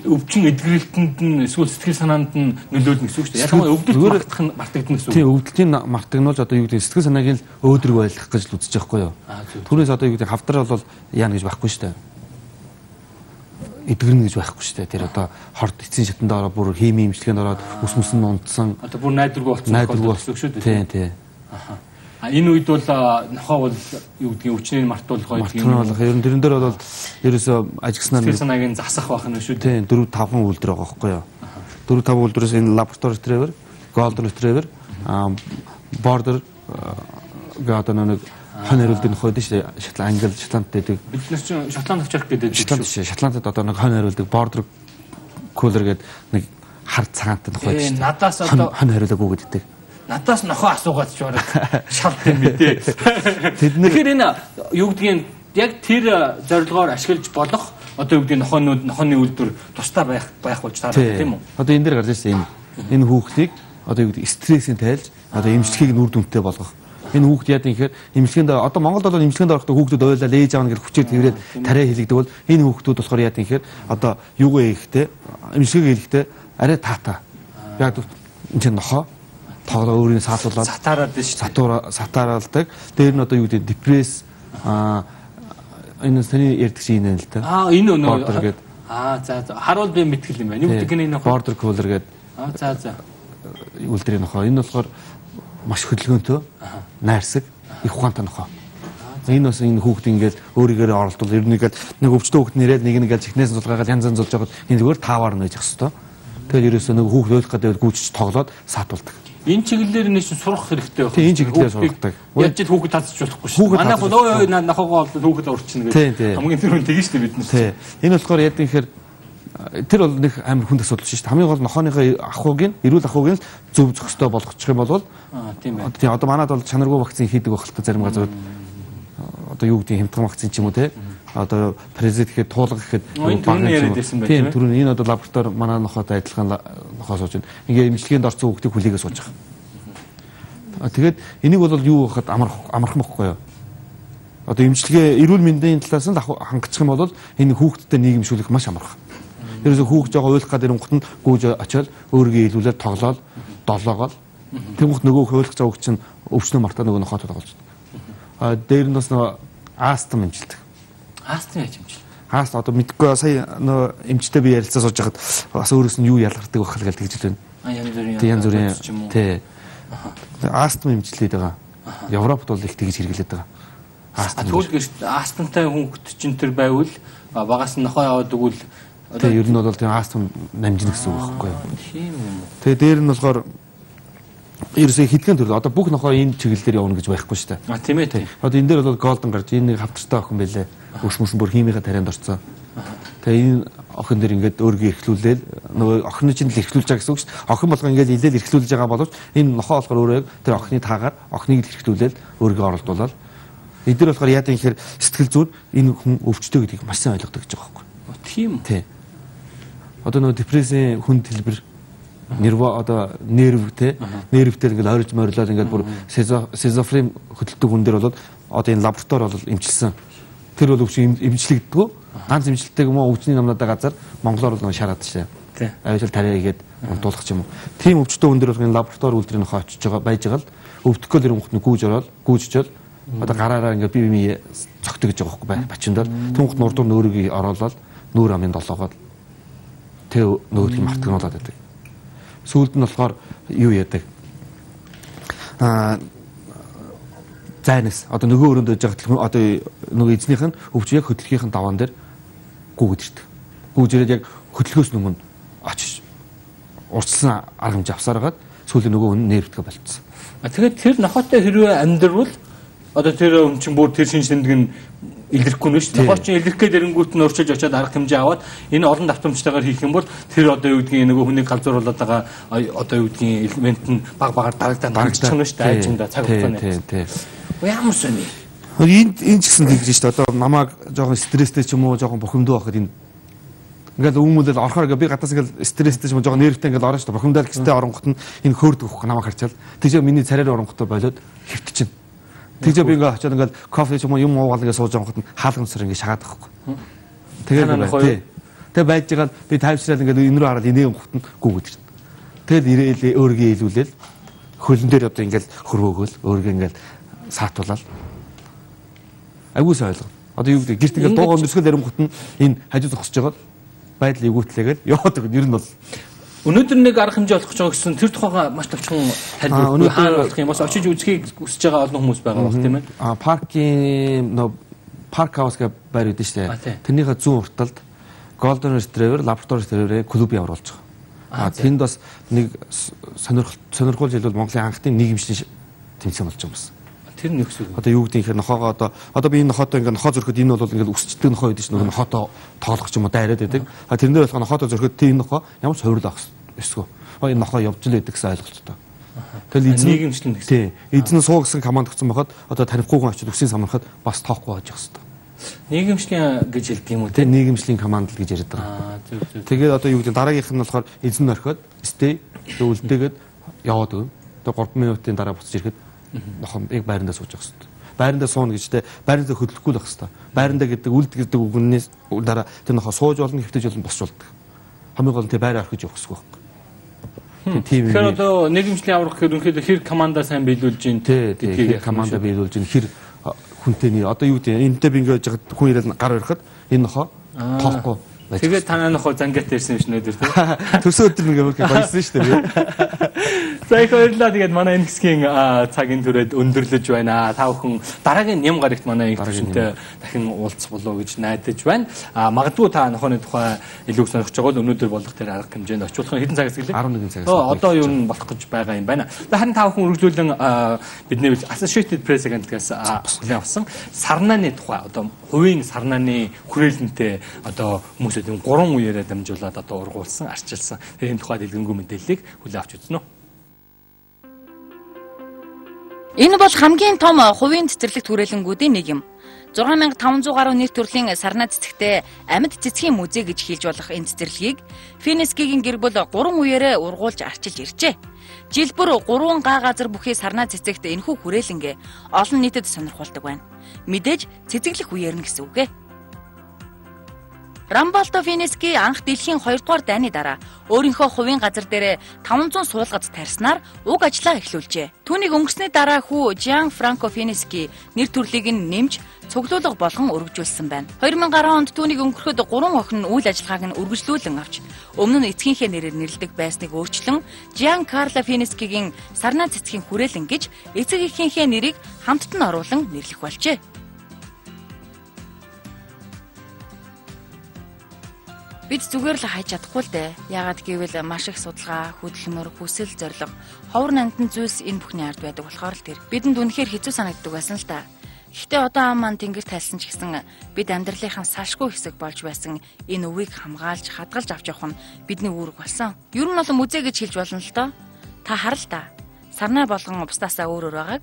өвчин эдгэрэлтэнд нь эсвэл сэтгэл санаанд нь нөлөөлнө гэсэн үг шүү дээ. Ялангуяа өвдөлт мартагдана гэсэн үг. Тийм өвдөлтийн мартагнуулж одоо юу гэдэг сэтгэл санааг л өөдрөг байлгах гэж л үзэж байгаа хгүй юу. Түүнээс одоо юу гэдэг хавдар бол яана гэж байхгүй шүү дээ. Эдгэрнэ гэж байхгүй шүү дээ. Тэр одоо хорд эцсийн шатанд ороо бүр хими имчилгээнд ороод ус мөс нь унтсан. Одоо бүр найдваргүй болсон шүү дээ. Тийм. Энэ үед бол нохоо бол юу гэдгийг өвчнийг мартуулах гэдэг юм. Ер нь тэрэн дээр бол ерөөсөө ажигснаар сэтгэл санааг засах байх нь шүү Тийм дээ. 4-5 үйлдэл байгаа байхгүй юу. 4-5 үйлдвэрээс энэ laboratory retriever, golden retriever, border гэдэг нэг хон хариулдаг нохоо дээ шүү дээ. Шотланд, Англи, Шотландд байдаг. Бид нар чинь Шотланд авчрах гэдэг шүү дээ. Шотландд одоо нэг хон хариулдаг border cooler гэдэг нэг хар цагаантай нохоо дээ шүү дээ. Надаас одоо хон хариулаагүй гэдэг. Надаас нохоо асуугаад ч бараг шалт юм мэдээ. Тэгэхээр энэ юу гэдгийг яг тэр зорилгоор ашиглаж болох одоо юу гэдгийг нохооны үйлдвэр тусдаа байх болж таарах тийм үү? Одоо энэ дээр гарч ирсэн энэ хүүхдийг одоо юу гэдэг стрессийн тайлж одоо эмчилгээг нь үр дүнтэй болгох. Энэ хүүхд яа гэхээр эмчилгээнд одоо Монголд бол эмчилгээнд орохдоо хүүхдүүд ойлаа ээж аав гэж хүчээр тэрвэрэд тариа хэлэгдэг бол энэ хүүхдүүд болохоор яа гэхээр одоо юугаа хийхдээ эмчилгээг хийхдээ арай таата. Яг энэ чинь нохоо тоглоо өөрийн саатуулаад сатаараад биш сатааралдаг. Дээр нь одоо юу гэдэг депресс энэ таны ярьдаг чинь энэ л да. Энэ өнөө за харуул би мэтгэл юм байна. Юу гэдэг энэ нохоо border cooler гэдэг. За Үлдрийн нохоо. Энэ болохоор маш хөдөлгөөнтэй, найрсаг, их ухаантай нохоо. Энэ бас энэ хүүхд ингээд өөрийгөө оролдвол ер нь ингээд нэг өвчтөө хүүхд нэрээд нэг ингээд чихнээс зулгаагаад янз янз зулж байгаад энэ зүгээр таавар нь байж хэвээр. Тэгэхээр ерөөсөө нэг хүүхд ойлгох гэдэг гүйчж тоглоод саатуулдаг. Энэ чиглэлээр нь сурах хэрэгтэй байх. Тийм энэ чиглэлээр сурахдаг. Яаж ч хүүхэд татчих болохгүй шүү. Манайх бол өө нахагаа бол хүүхэд урчин гэж хамгийн түрүүнд тэгэн шүү дээ бид нар. Тийм. Энэ болохоор яа гэхээр тэр бол нэг амар хүнд асуудал шүү дээ. Хамгийн гол нохооныхоо ахуйг нь эрүүл ахуйг нь зөв зохистой болгочих юм бол тийм ээ. Тийм одоо манайд бол чанаргүй вакцин хийдэг байх л та зарим газрууд одоо юу гэдэг хямдхан вакцин ч юм уу те одоо презид гэхэд туулга гэхэд тийм түрүүний энэ одоо лаборатори манай нохотой адилхан нохоо сууж байна. Ингээ эмчилгээнд орсон хүүхдийг хүлээгээ сууж байгаа. Тэгээд энийг бол юу гэхэд амархан бохгүй юу? Одоо эмчилгээ эрүүл мэндийн талаас нь хангачих юм бол энэ хүүхдтэй нийгэмшүүлэх маш амархан. Ерөөсө хүүхд жоо уйлах гэдэг ирэнгут нь гүйж очиод өөрийгөө илүүлээд тоглоод долоогоо тэнгуут нөгөө хуйлах зовг чинь өвчнөө мартаа нөгөө нохоо тоглож байна. Дээр нь бас нөгөө астм эмчилдэг. Астм яаж эмчил? Аст одоо мэдгүй сая нөгөө эмчтэй би ярилцаа сууж байхад бас өөрөөс нь юу ялгардаг байх л гэж тэгж байна. Янз бүрийн тий. Астм эмчилээд байгаа. Европт бол их тэгж хэрэглээд байгаа. Тэгвэл астмтай хүүхэд чинь тэр байвал багаас нь нохоо яваад өгвөл тэгээ ер нь бол тийм астм намжина гэсэн үг байхгүй юу? Тийм юм. Тэгээ дээр нь болохоор ерөөсөө хитгэн төрөл одоо бүх нохоо энэ чиглэлээр явна гэж байхгүй шүү дээ. Тийм ээ. Одоо энэ дээр бол голден гарч энэ нэг хавтартай охин байлээ. Өсмөсөн бүр химийнхаа тарианд орцсон. Тэгээ энэ охин дээр ингээд өөргөө эрхлүүлээл нөгөө охины чинь л эрхлүүлж байгаа гэсэн үг шүү дээ. Охин болгоо ингээд илээл эрхлүүлж байгаа боловч энэ нохоо болохоор өөрөө тэр охины таагаар охиныг л эрхлүүлээл өөргөө оролдуулаад эдгээр болохоор яа гэхээр сэтгэл зүйн энэ хүн өвчтөй гэдгийг маш сайн ойлгодог гэж байгаа байхгүй. Тийм. Тий. Одоо нөгөө депрессийн хүнд хэлбэр нерво одоо нервтэй нервтэй ингээд ойрж морилоод ингээд бүр шизофрен хөдөлдөг хүн дээр бол одоо энэ лаборатори бол эмчилсэн. Тэр бол өвчин эмчлэгддэг. Ганц эмчилдэг юм уу өвчний намнаатай газар Монголоор бол шараад шээ. Тий. Авижл тариагээд унтуулах юм уу. Тийм өвчтөй хүн дээр бол энэ лаборатори үйлдвэрийн нохоо очиж байгаа байж байгаа л өвдөх гол юм гүйжжэл одоо гараараа ингээд бие бие цогтөг гэж байгаа байхгүй бачиндаа түнхт нурдуур нөөрийг ороолол нүүр амын долоогоод тэг нөгөөдгийг мартагнуулаад байдаг. Сүүлд нь болохоор юу яадаг? Зайнас одоо нөгөө өрөөнд байж байгаа одоо нөгөө эзнийх нь өвч яг хөдөлгөхийн даваан дээр гүгэж ирдэг. Гүгж ирээд яг хөдөлгөөс өмнө очиж урьдчилсан арга хэмжээ авсараад сүүлийн нөгөө хүн нэрвдгээ болцсон. Тэгэхээр тэр нохоотой хэрвээ амьдрвал одоо тэр өмчин бүр тэр шин шиндэг нь илэрхгүй нэ шүү дээ. Нохоо чинь илэрх гээд эрэнгүүт нь урьдчилж очиад арга хэмжээ аваад энэ олон давтамжтайгаар хийх юм бол тэр одоо юу гэдгийг нөгөө хүнийг галзууруулаад байгаа одоо юу гэдгийг элемент нь баг багаар дарагдчих нь шүү дээ. Айжинда цаг хугацааны. Ямар сони. Энэ ч гэсэн тэгж шүү дээ. Одоо намайг жоохон стресстэй ч юм уу жоохон бухимдуу байхад энэ ингээл өмүүлэл орохоор би гадаас ингээл стресстэй ч юм уу жоохон нервтэй ингээл орно шүү дээ. Бухимдал гэстэй оронгот нь энэ хөөрдөг хөөх намайг харчаал. Тэгж миний царайр оронготой болоод хэвтчихэв. Тэгж би ингээ очиод ингээл кофе ч юм уу юм уугаал ингээ сууж байхад нь хаалганцсар ингээ шагаад байхгүй. Тэгээд тэг байж байгаа би тайвшраад ингээ энэ рүү хараад инээм хутанд гүгэж ирсэн. Тэгэл ирээлээ өөргөө илүүлээл хөлн дээр одоо ингээл хөрвөөгөөл өөргөө ингээл саатуулаад агуус ойлгоо. Одоо юу гэдэг гэрт ингээл дуугаа өсгөл ярингут нь энэ хажуу зогсож байгаа байдлыг үүтлээгээд яваад байгаа. Ер нь бол өнөөдөр нэг арга хэмжээ олох гэж байгаа гэсэн тэр тухайга маш товчхон тайлбарлах хаана болох юм бас очиж үзхийг хүсэж байгаа олон хүмүүс байгаа баг тийм ээ. Паркийн парк хаус гэх байр үүдэн штэ. Тэрнийхээ зүүн урталд Golden Retriever, Labrador Retriever клуб явуулж байгаа. Тэнд бас нэг сонирхолтой жил бол Монголын анхны нийгэмшлийн тэмцээн болж байгаа юм байна. Тэр нэг зүйл. Одоо юу гэдэг юм нохоогоо одоо би энэ нохоотой ингээ нохоо зөрөхөд энэ бол ингээ өсчдөг нохоо байдаг ш нь нохоотой тоолох ч юм уу дайраад байдаг. Тэрнээр болох нохоотой зөрөхөд тийм нохоо ямар ч хувирлах эсвэл энэ нохоо явж л байдаг гэсэн ойлголттой. Тэгэл эзэн нийгэмшлэн гэсэн. Тийм. Эзэн суу гэсэн команд өгсөн байхад одоо тарихгүйгэн очиж өсгийн самархад бас тоохгүй байж байгаа хэвээр. Нийгэмшлийн гэж хэлдэг юм уу те? Нийгэмшлийн команд л гэж яриад байгаа. Тэгээд одоо юу гэдэг дараагийнх нь болохоор эзэн орхиод stay үлдээгээд яваад өгнө. Одоо 3 минутын дараа буцаж ирэхэд нохоо яг байрандаа сууж явах хэрэгтэй. Байрандаа сууна гэжтэй байрандаа хөдлөхгүй л байх хэрэгтэй. Байрандаа гэдэг үлд гэдэг үгнээс дараа тэр нохоо сууж болно, хэвтэж болно, босч болдог. Хамгийн гол нь тэр байраа орхиж явах гэсэн үг байхгүй. Тийм. Тэгэхээр одоо нийгэмшлийн аврах гэхээр үнэхээр хэр командаа сайн биелүүлж гин гэдгийг командаа биелүүлж гин хэр хүнтэйний одоо юу гэдэг энэтэй би ингэж яхад хүн ирэл гар өрөхөд энэ нохоо тоохгүй. Тэгээд танаа нохоо зангаат ирсэн юм шинэ өдөр тийм. Төрсөн өдөр нэг юм байсан шүү дээ. За их баярлалаа. Тэгээд манай энэ хэсгийн цагийн түрээд өндөрлөж байна. Та бүхэн дараагийн ням гарагт манай их төвшөнтэй дахин уулзах болов гэж найдаж байна. Магадгүй та нохооны тухай илүү сонирхож байгаа бол өнөөдөр болох тэр арга хэмжээнд очихлох хэдэн цагаас гэлээ? 11 цагаас. Одоо юу н болох гэж байгаа юм байна. Харин та бүхэн үргэлжлүүлэн бидний Associated Press агентлагаас хүлээн авсан сарнааны тухай одоо хувийн сарнааны хүрээлэнтэй одоо хүмүүсүүд 3 үеэрээ дамжуулаад одоо ургуулсан, арчилсан. Энэ тухай дэлгэнгүй мэдээллийг хүлээн авч үзнэ. Энэ бол хамгийн том хувийн цэцэрлэгт хүрээлэнгүүдийн нэг юм. 6500 гаруй нэр төрлийн сарнаа цэцэгтэй амьд цэцгийн музей гэж хэлж болох энэ цэцэрлэгийг Финескигийн гэр бүл 3 үеэрээ ургуулж арчилж иржээ. Жил бүр 3 га газар бүхий сарнаа цэцэгт энэхүү хүрээлэнгээ олон нийтэд сонирхуулдаг байна. Мэдээж цэцэглэх үеэрнэ гэсэн үг ээ. Рамболто Финески анх дэлхийн 2 дугаар дайны дараа өөрийнхөө хувийн газар дээр 500 суулгад тарьснаар уг ажлаа эхлүүлжээ. Түүнийг өнгөрсний дараа хүү Жан Франко Финески нэр төрлийг нь нэмж цуглуулга болгон өргөжүүлсэн байна. 2010 онд түүнийг өнгөрөхөд 3 охин нь үйл ажиллагааг нь өргөжлүүлэн авч өмнө нь эцгийнхээ нэрээр нэрлэдэг байсныг өөрчлөн Жан Карло Финескигийн сарнаа цэцгийн хүрээлэн гэж эцэг эхийнхээ нэрийг хамтд нь оруулан нэрлэх болжээ. Бид зүгээр л хайж чадахгүй л дээ. Яагаад гэвэл маш их судалгаа, хөдөлмөр, хүсэл, зориг, ховор нандин зүйлс энэ бүхний ард байдаг болохоор л тэр. Бидэнд үнэхээр хэцүү санагддаг байсан л та. Гэхдээ одоо ам маань тэнгэр тайлсан ч гэсэн бид амьдралынхаа салшгүй хэсэг болж байсан энэ өвийг хамгаалж, хадгалж авч явах нь бидний үүрэг болсон. Ер нь бол музей гэж хэлж болно л доо. Та харал та. Сарнаа болгон бусдаасаа өөр байгааг.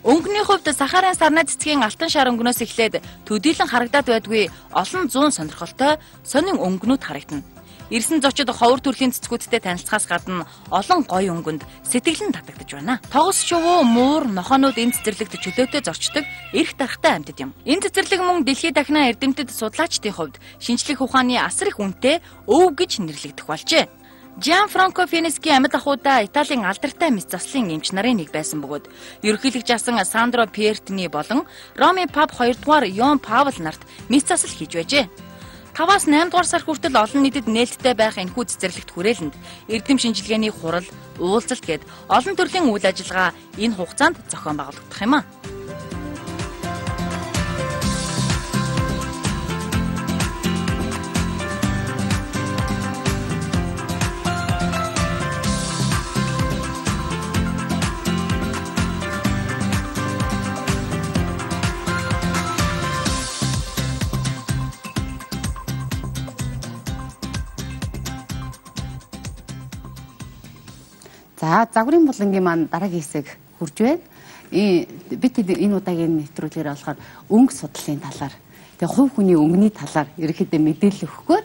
Өнгөний хувьд Сахарын сарнаа цэцгийн алтан шар өнгнөөс эхлээд төдийлөн харагдаад байдгүй олон зуун сонирхолтой сонин өнгөнүүд харагдана. Ирсэн зочид ховор төрлийн цэцгүүдтэй танилцахаас гадна олон гоё өнгөнд сэтгэл нь татагдж байна. Тогос шувуу, муур, нохоонууд энэ цэцэрлэгт чөлөөтэй зорчдог эрх дарахтай амьтад юм. Энэ цэцэрлэг мөн дэлхийд дахина эрдэмтэд судлаачдын хувьд шинжлэх ухааны асар их үнэтэй өв гэж нэрлэгдэх болжээ. Жан Франко Финески амьд ахуйдаа Италийн алдартай мэс заслын эмч нарын нэг байсан бөгөөд ерөнхийлөгч асан Сандро Пьертини болон Ромын пап 2 дугаар Йон Паул нарт мэс засал хийж байжээ. 5-8 дугаар сар хүртэл олон нийтэд нээлттэй байх энэхүү цэцэрлэгт хүрээлэнд эрдэм шинжилгээний хурал, уулзалт гээд олон төрлийн үйл ажиллагаа энэ хугацаанд зохион байгуулагдах юм а. За загварын булангийн маань дараагийн хэсэг хурж байна. Бид энэ удаагийн нэвтрүүлгээр болохоор өнгө судлалын талаар, тэгээ хувь хүний өнгөний талаар ерөнхийдөө мэдээлэл өгөхөөр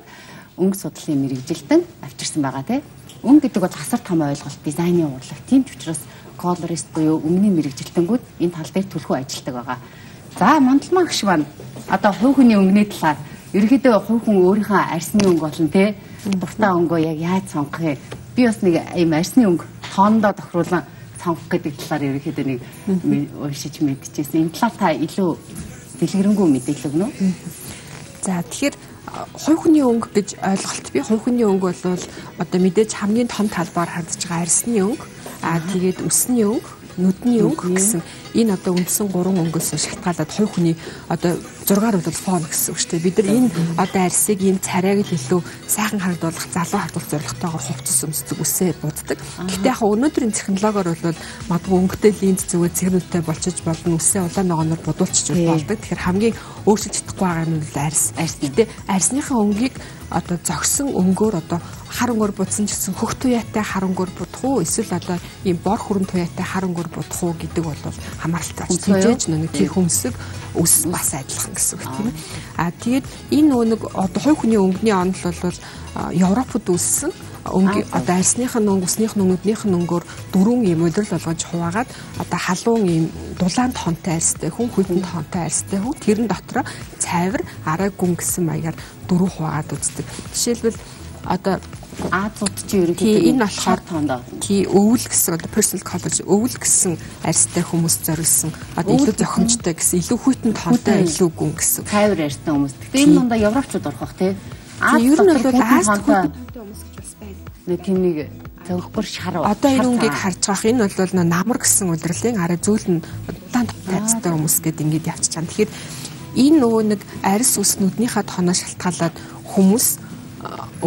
өнгө судлалын мэрэгжилтэн авчирсан байгаа тийм. Өнгө гэдэг бол асар том ойлголт, дизайны урлаг. Тийм ч учраас колорист буюу өнгөний мэрэгжилтэнгүүд энэ тал дээр төлхөө ажилладаг байгаа. За Монголман гүш маань одоо хувь хүний өнгөний талаар ерөнхийдөө хувь хүн өөрийнхөө арсны өнгө болон тийм дуртай өнгөө яг яаж сонгох юм. Би бас нэг ийм арсны өнгө тоондоо тохируулан сонгох гэдэг талаар ерөнхийдөө нэг уншиж мэдчихсэн. Энэ талаар та илүү дэлгэрэнгүй мэдээлэл өгнө үү? За тэгэхээр хувь хүний өнгө гэж ойлголт би хувь хүний өнгө бол одоо мэдээж хамгийн том талбаар хандж байгаа арсны өнгө, тэгээд үсний өнгө, нүдний өнгө гэсэн энэ одоо үндсэн 3 өнгөөс шалтгаалаад хувь хүний одоо 6-аар бол фон гэсэн үг шүү дээ. Бид нар энэ одоо арсыг энэ царайг л илүү сайхан харагдуулах, залуу хардуулах зорилготойгоор хувцас өмсдөг үсээ буддаг. Гэхдээ яг өнөөдрийн технологиор бол магадгүй өнгөтэй линз зүгээр цэгнүүдтэй болчиж болно, үсээ улаан ногооноор будуулчих болдог. Тэгэхээр хамгийн өөрчилж чадахгүй байгаа нь бол арс. Гэхдээ арсныхаа өнгийг одоо зогсон өнгөөр одоо хар өнгөөр будсан ч гэсэн хөх туяатай хар өнгөөр будах уу, эсвэл одоо ийм бор хүрэн туяатай хар өнгөөр будах уу гэдэг бол хамааралтай байна. Тэмжээж нэг тэр хүмсэг ус бас адилхан гэсэн үг тийм ээ. Тэгээд энэ нэг одоо хувь хүний өнгөний онол бол Европод үүссэн өнгө одоо арсных нь өнгө, үснийх нь нүднийх нь өнгөөр 4 юм өдрөл болгож хуваагаад одоо халуун ийм дулаан тонтой арстай хүн, хүйтэн тонтой арстай хүн, тэрэн дотор цайвар, арай гүн гэсэн маягаар 4 хуваагаад үздэг. Жишээлбэл одоо Азууд чи ерөнхийдөө энэ болохоор тоондоо өвөл гэсэн одоо personal college өвөл гэсэн арстай хүмүүс зориулсан одоо илүү зохимжтой гэсэн илүү хүйтэн тонтой илүү гүн гэсэн цайвар арстай хүмүүс. Гэхдээ энэ дондоо европчууд орох бах тий. Ер нь бол Аз хүйтэн тонтой хүмүүс гэж бас байна. Нэг тийм нэг зөвхөр шар. Одоо энэ өнгийг харж байгаа энэ бол намар гэсэн удирдлын арай зөөлн удаан тайцтай хүмүүс гэдэг ингэж явчих чам. Тэгэхээр энэ нөгөө нэг арс ус нүднийхээ тоноос шалтгаалаад хүмүүс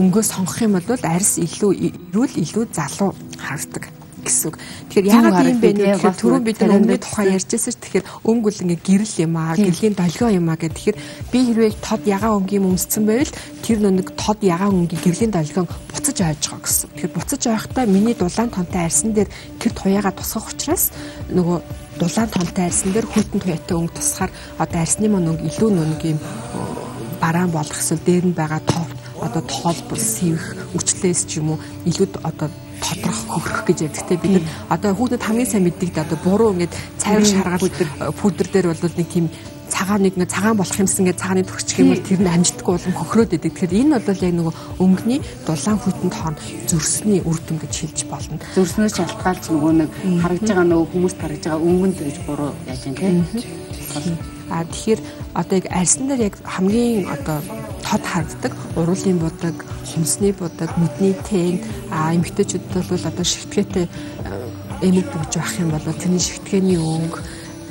өнгөө сонгох юм бол арс илүү эрүүл илүү залуу харагддаг. гэсэн үг. Тэгэхээр яагаад юм бэ гэхээр түрүүн бид өнгөний тухай ярьжсэн ч тэгэхээр өнгө бол ингээ гэрэл юм аа, гэрлийн долгио юм аа гэх. Тэгэхээр би хэрвээ тод ягаан өнгийн өмссөн байвал тэр нэг тод ягаан өнгийн гэрлийн долгиог буцаж ойж байгаа гэсэн. Тэгэхээр буцаж ойхдаа миний дулаан тонтой арьсан дээр тэр туяагаа тусгах учраас нөгөө дулаан тонтой арьсан дээр хүйтэн туяатай өнгө тусахаар одоо арьсны маань өнгө илүү нэг юм бараан болох эсвэл дээр нь байгаа одоо тоолбол сэвэх өвчлээс ч юм уу илүү одоо тодрох хөрөх гэж ярьдаг те бид одоо хүүхдэд хамгийн сайн мэддэг одоо буруу ингээд цайвар шаргал пүдэр дээр бол нэг тийм цагаан болох юмсан ингээд цагааны төгсчих юм бол тэр нь амждаггүй улам хөхрөөд идэг. Тэгэхээр энэ бол яг нөгөө өнгөний дулаан хүйтэн тоон зөрсний үр дүн гэж хэлж болно. Зөрснөөс шалтгаалж нөгөө нэг харагдж байгаа нөгөө хүмүүст харагдж байгаа өнгөнд гэж буруу яаж юм те. Тэгэхээр одоо яг арьсан дээр яг хамгийн одоо тод харагддаг уруулын будаг, хумсны будаг, нүдний тэн, эмэгтэйчүүдэд бол одоо шигтгээтэй эмэг бүгж байх юм бол тэрний шигтгээний өнгө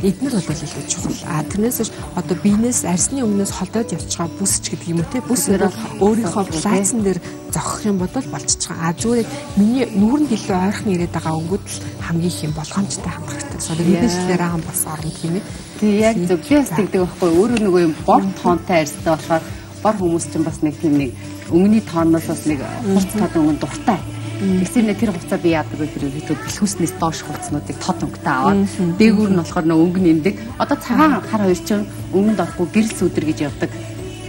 эднэр бол илүү чухал. Тэрнээс одоо биенээс арьсны өнгнөөс холдоод явж байгаа бүсч гэдэг юм уу те. Бүс бол өөрийнхөө плацн дээр зогсох юм бол болчихж байгаа. Зүгээр миний нүүрэнд илүү ойрхон ирээд байгаа өнгөд л хамгийн их юм болгоомжтой хамрахтай. Одоо мэдээлэлээр аам бас орно тийм ээ. Тэгээ яг зөв би бас тэгдэг байхгүй. Өөрөө нөгөө юм бор тоонтой арьстай болохоор бор хүмүүс чинь бас нэг тийм нэг өнгөний тооноос бас нэг хурц тод өнгө дуртай. Тэгсэрнэ тэр хугацаа би яадаг вэ тэр бэлхүүснээс доош хувцснуудыг тод өнгөтэй аваад дээгүүр нь болохоор нөгөө өнгө нэмдэг. Одоо цагаан хар хоёр чинь өнгөнд орохгүй гэрэл сүдэр гэж явдаг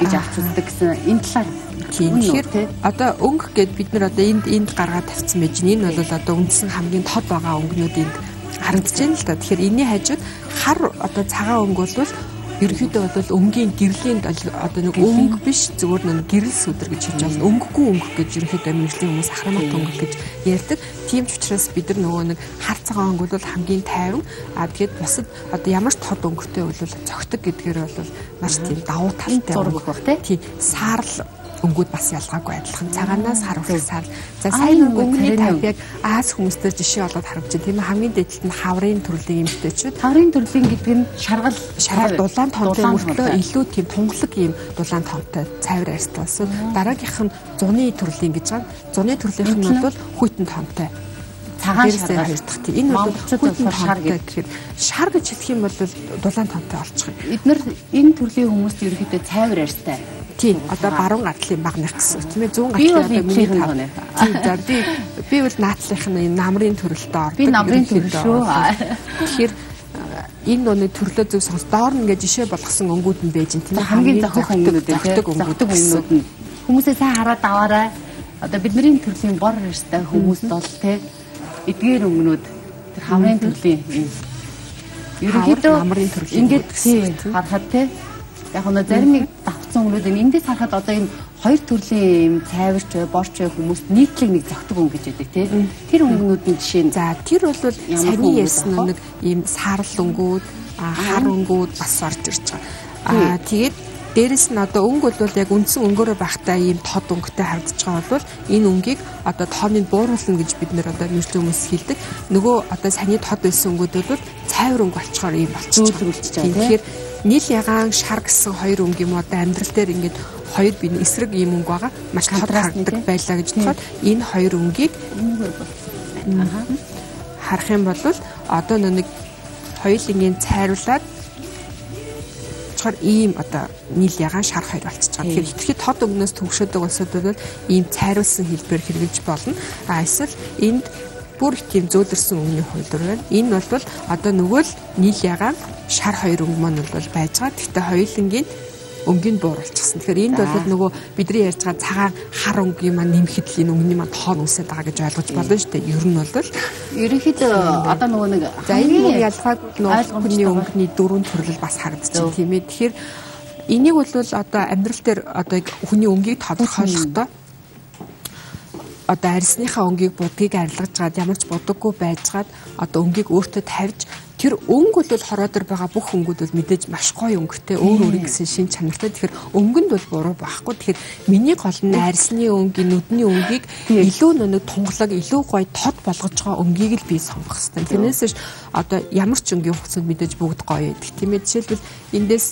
гэж авч үздэг гэсэн энэ талаар тэгэхээр одоо өнгө гэд бид нар одоо энд гаргаад тавьсан байж энэ бол одоо үндсэн хамгийн тод байгаа өнгөнүүд энд харагдаж байна л да. Тэгэхээр энэний хажууд хар одоо цагаан өнгө бол ерөнхийдөө бол өнгийн гэрлийн одоо нэг өнгө биш зүгээр нэг гэрэл сүдэр гэж хэлж байна. Өнгөгүй өнгө гэж ерөнхийдөө мэржлийн хүмүүс ахрамат өнгө гэж ярьдаг. Тийм ч учраас бид нар нөгөө нэг хар цагаан өнгө бол хамгийн тайван. Тэгээд бусад одоо ямар ч тод өнгөтэй бол цогтөг гэдгээр бол маш тийм давуу талтай өнгө баг тийм саарл өнгүүд бас ялгаагүй адилхан. Цагаанаас харуулах саар. За сайн өнгөний тав яг Аз хүмүүстэй жишээ олоод харагдаж байна. Тийм хамгийн дээдлэлт нь хаврын төрлийн эмэгтэйчүүд. Хаврын төрлийн гэдэг нь шаргал дулаан тоонтой мөртлөө илүү тийм тунгалаг ийм дулаан тоонтой цайвар арьстай. Дараагийнх нь зуны төрлийн гэж байгаа. Зуны төрлийнх нь бол хүйтэн тоонтой. Цагаан шаргал хоёр дахь тийм. Энэ бол хүйтэн шар гэхээр шар гэж хэлэх юм бол дулаан тоонтой болчих юм. Эдгээр энэ төрлийн хүмүүст ерөөхдөө цайвар арьстай. Тийм одоо баруун гартлын баг нах гэсэн тийм ээ 100 гартлын миний тав. Тийм за би бол наадлынх нь намрын төрөлтөд ордог. Би намрын төрөл шүү. Тэгэхээр энэ нөөний төрлөө зөв сонс доор нь ингээд жишээ болгосон өнгүүд нь байж тийм ээ хамгийн зохих өнгүүд нь хүмүүсээ сайн хараад аваарай. Одоо бидний төрлийн бор арьстай хүмүүст бол тийм эдгээр өнгөнүүд тэр хаврын төрлийн ерөнхийдөө намрын төрлийн ингээд харахад тийм яг нь зарим нэг давцсан өнгөнүүд эндээс харахад одоо энэ хоёр төрлийн цайварч бай, борч бай хүмүүст нийтлэг нэг зогтөг өнгө гэж байдаг тийм. Тэр өнгөнүүдийн жишээ нь за тэр бол саний ярьсан нэг ийм саарл өнгүүд, хар өнгүүд бас орж ирж байгаа. Тэгээд дээрэс нь одоо өнгө бол яг үндсэн өнгөөрөө байхдаа ийм тод өнгөтэй харагдаж байгаа бол энэ өнгийг одоо тооныг бууруулна гэж бид нэр одоо мэржлийн хүмүүс хэлдэг. Нөгөө одоо саний тод байсан өнгүүд бол цайвар өнгө болчоор ийм болчихж байгаа. Тэгэхээр нийл ягаан шар гэсэн хоёр өнгө юм одоо амьдрал дээр ингээд хоёр бие эсрэг ийм өнгө байгаа маш тод харагддаг байлаа гэж бодоход энэ хоёр өнгийг харах юм бол одоо нэг хоёулангийн цайруулаад ийм одоо нийл ягаан шар хоёр болчихж байгаа. Тэгэхээр итгэхэд тод өнгнөөс төгшөөдөг улсууд бол ийм цайруулсан хэлбэр хэрэгжилж болно. Эсвэл энд бүр тийм зөөлрсөн өнгөний хувьд байна. Энэ бол одоо нөгөө л нийл ягаан шар хоёр өнгө маань бол байж байгаа. Гэхдээ хоёулангийн өнгийг бууруулчихсан. Тэгэхээр энд бол нөгөө бидний ярьж байгаа цагаан хар өнгөний маань нэмэхэд л энэ өнгөний маань тоон үсээд байгаа гэж ойлгож болно шүү дээ. Ер нь бол ерөнхийдөө одоо нөгөө нэг за энэ ялгаад нөгөө өнгөний дөрвөн төрөл бас харагдаж байна тийм ээ. Тэгэхээр энийг бол одоо амьдрал дээр одоо хүний өнгийг тодорхойлохдоо одоо арьсныхаа өнгийг будгийг арилгаж гад ямар ч будаггүй байжгаад одоо өнгийг өөртөө тавьж тэр өнгө бол хороод байгаа бүх өнгүүд бол мэдээж маш гоё өнгөтэй өөр өөр гэсэн шин чанартай. Тэгэхээр өнгөнд бол буруу байхгүй. Тэгэхээр миний гол нь арьсны өнгийн нүдний өнгийг илүү нэг тунгалаг илүү гоё тод болгож байгаа өнгийг л би сонгох хэрэгтэй. Тэрнээс одоо ямар ч өнгийн хувцсанд мэдээж бүгд гоё байдаг тийм ээ. Жишээлбэл эндээс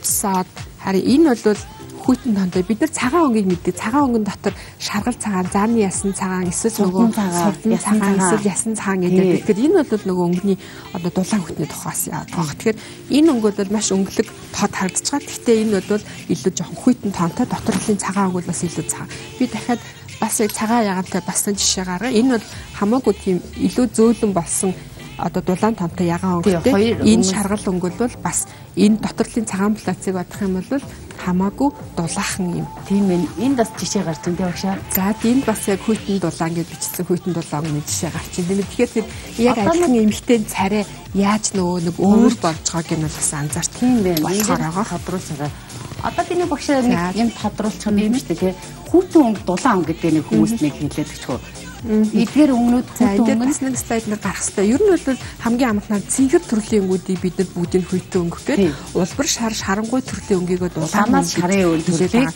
утсаад харин энэ бол хүйтэн тонтой бид нар цагаан өнгийг мэддэг. Цагаан өнгөн дотор шаргал цагаан, зааны ясан цагаан, эсвэл нөгөө сувдан цагаан, эсвэл ясан цагаан гэдэг. Тэгэхээр энэ бол нөгөө өнгөний одоо дулаан хүйтний тухаас яадаг. Тэгэхээр энэ өнгө бол маш өнгөлөг тод харагдаж байгаа. Гэхдээ энэ бол илүү жоохон хүйтэн тонтой, доторлын цагаан өнгө бол бас илүү цагаан. Би дахиад бас яг цагаан ягаантай бас нэг жишээ гаргая. Энэ бол хамаагүй тийм илүү зөөлөн болсон одоо дулаан тонтой ягаан өнгөтэй. Энэ шаргал өнгө бол бас энэ доторлын цагаан плацыг бодох юм бол хамаагүй дулаахан юм. Тийм ээ. Энд бас жишээ гарч байна тийм багшаа. За энд бас яг хүйтэн дулаан гэж бичсэн хүйтэн дулааны жишээ гарч байна. Тэгэхээр яг адилхан эмхтэй царай яаж нөгөө нэг өөр болж байгааг нь бас анзаарч тийм байна. Болохоор тодруулж байгаа. Одоо би нэг багшаа нэг юм тодруулчих юм шүү дээ тий. Хүйтэн өнгө дулаан өнгө гэдэг нэг хүмүүс нэг хэлээд өгчихөө. Эдгээр өнгнүүд хүйтэн өнгө нэг слайд нэг гарах хэрэгтэй. Ер нь бол хамгийн амтнаар цэнгэр төрлийн өнгүүдийг бид нар бүгдийг хүйтэн өнгө гэдэг. Улбар шар шарангуй төрлийн өнгийг дулаанаас шарын өнгө хэлээд